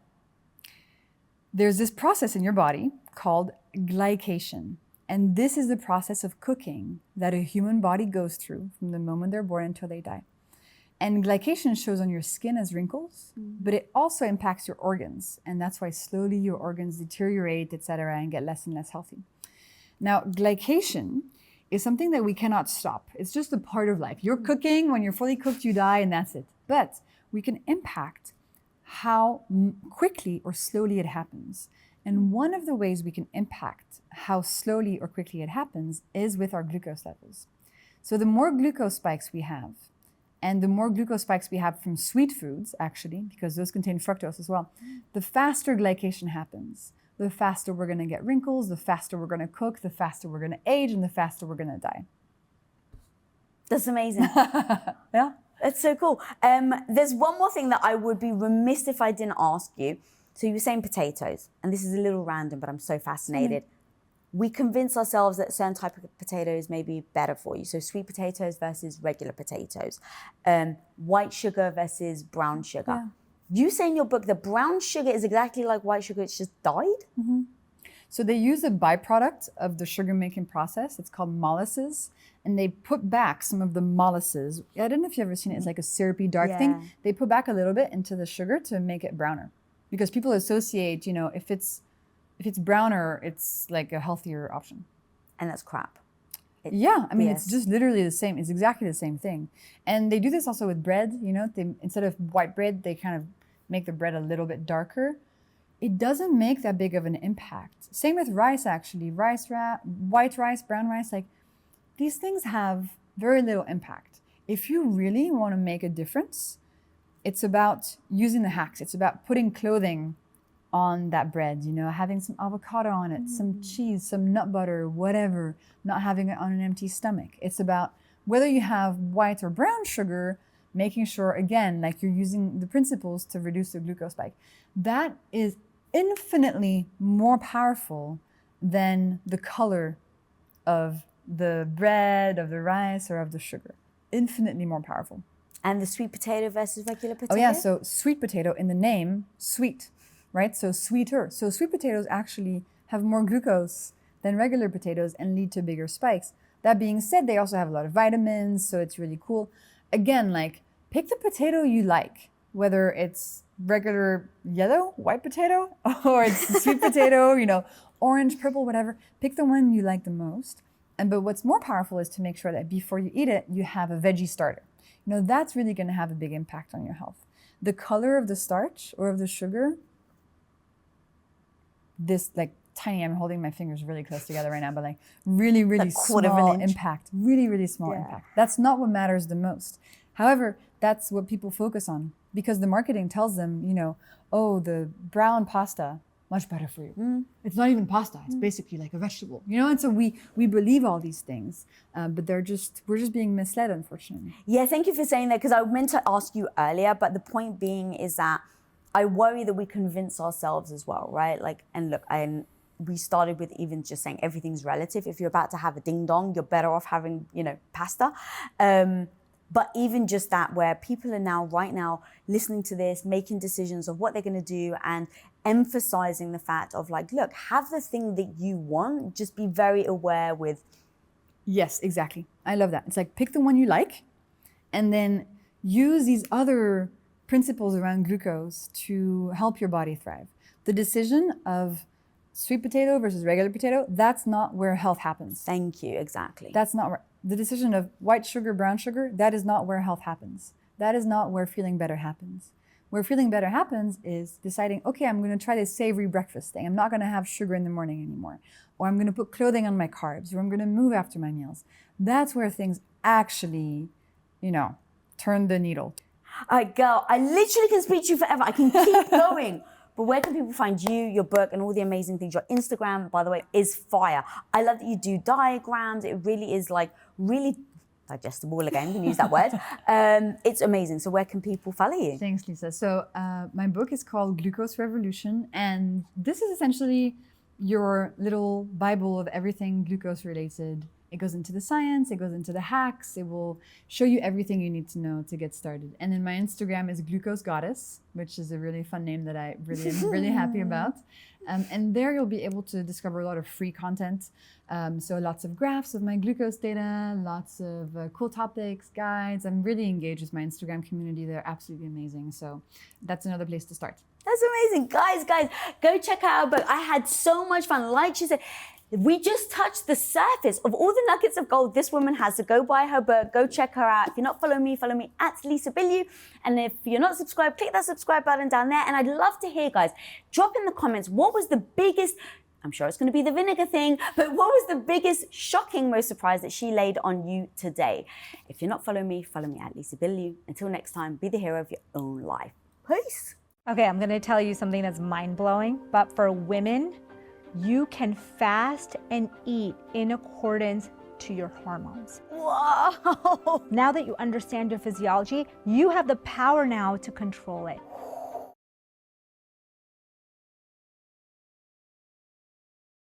There's this process in your body called glycation. And this is the process of cooking that a human body goes through from the moment they're born until they die. And glycation shows on your skin as wrinkles, but it also impacts your organs. And that's why slowly your organs deteriorate, etc., and get less and less healthy. Now, glycation is something that we cannot stop. It's just a part of life. You're cooking, when you're fully cooked, you die, and that's it. But we can impact how quickly or slowly it happens. And one of the ways we can impact how slowly or quickly it happens is with our glucose levels. So the more glucose spikes we have, and the more glucose spikes we have from sweet foods, actually, because those contain fructose as well, the faster glycation happens. The faster we're going to get wrinkles, the faster we're going to cook, the faster we're going to age, and the faster we're going to die. That's amazing. Yeah. That's so cool. There's one more thing that I would be remiss if I didn't ask you. So you were saying potatoes, and this is a little random, but I'm so fascinated. We convince ourselves that certain type of potatoes may be better for you. So sweet potatoes versus regular potatoes, white sugar versus brown sugar. Yeah. You say in your book that brown sugar is exactly like white sugar, it's just dyed? Mm-hmm. So they use a byproduct of the sugar making process. It's called molasses. And they put back some of the molasses. I don't know if you've ever seen it. It's like a syrupy dark thing. They put back a little bit into the sugar to make it browner. Because people associate, if it's browner, it's like a healthier option. And that's crap. It's just literally the same. It's exactly the same thing. And they do this also with bread. Instead of white bread, they kind of make the bread a little bit darker. It doesn't make that big of an impact. Same with rice, actually. White rice, brown rice, these things have very little impact. If you really want to make a difference, it's about using the hacks. It's about putting clothing on that bread, having some avocado on it, some cheese, some nut butter, whatever, not having it on an empty stomach. It's about whether you have white or brown sugar, making sure, again, like you're using the principles to reduce the glucose spike. That is infinitely more powerful than the color of the bread, of the rice, or of the sugar. Infinitely more powerful. And the sweet potato versus regular potato? Oh yeah, so sweet potato, in the name, sweet, right? So sweeter. So sweet potatoes actually have more glucose than regular potatoes and lead to bigger spikes. That being said, they also have a lot of vitamins, so it's really cool. Again, pick the potato you like, whether it's regular yellow, white potato, or it's sweet potato, orange, purple, whatever. Pick the one you like the most. But what's more powerful is to make sure that before you eat it, you have a veggie starter. That's really going to have a big impact on your health. The color of the starch or of the sugar, this tiny, I'm holding my fingers really close together right now, but really, really small impact. Really, really small impact. That's not what matters the most. However, that's what people focus on. because the marketing tells them, you know, oh, the brown pasta, much better for you. It's not even pasta. It's basically like a vegetable, you know? And so we believe all these things, but we're just being misled, unfortunately. Yeah, thank you for saying that, because I meant to ask you earlier, but the point being is that I worry that we convince ourselves as well, right? Like, and look, we started with even just saying everything's relative. If you're about to have a ding dong, you're better off having, you know, pasta. But even just that, where people are now, right now, listening to this, making decisions of what they're going to do, and emphasizing the fact of like, look, have the thing that you want, just be very aware with. Yes, exactly. I love that. It's like, pick the one you like, and then use these other principles around glucose to help your body thrive. The decision of sweet potato versus regular potato, that's not where health happens. Thank you, exactly. That's not where, the decision of white sugar, brown sugar, that is not where health happens. That is not where feeling better happens. Where feeling better happens is deciding, okay, I'm going to try this savory breakfast thing. I'm not going to have sugar in the morning anymore. Or I'm going to put clothing on my carbs, or I'm going to move after my meals. That's where things actually, you know, turn the needle. All right, girl, I literally can speak to you forever. I can keep going. But where can people find you, your book, and all the amazing things? Your Instagram, by the way, is fire. I love that you do diagrams. It really is like really digestible, again, you can use that word. It's amazing. So where can people follow you? Thanks, Lisa. So my book is called Glucose Revolution, and this is essentially your little Bible of everything glucose related. It goes into the science, it goes into the hacks, it will show you everything you need to know to get started. And then my Instagram is Glucose Goddess, which is a really fun name that I really am really happy about. And there you'll be able to discover a lot of free content. So lots of graphs of my glucose data, lots of cool topics, guides. I'm really engaged with my Instagram community. They're absolutely amazing. So that's another place to start. That's amazing. Guys, go check out our book. I had so much fun. Like she said, we just touched the surface of all the nuggets of gold this woman has. So go buy her book, go check her out. If you're not following me at Lisa Bilyeu. And if you're not subscribed, click that subscribe button down there. And I'd love to hear, guys, drop in the comments, what was the biggest, I'm sure it's going to be the vinegar thing, but what was the biggest, shocking, most surprise that she laid on you today? If you're not following me at Lisa Bilyeu. Until next time, be the hero of your own life. Peace. Okay, I'm gonna tell you something that's mind-blowing, but for women, you can fast and eat in accordance to your hormones. Whoa! Now that you understand your physiology, you have the power now to control it.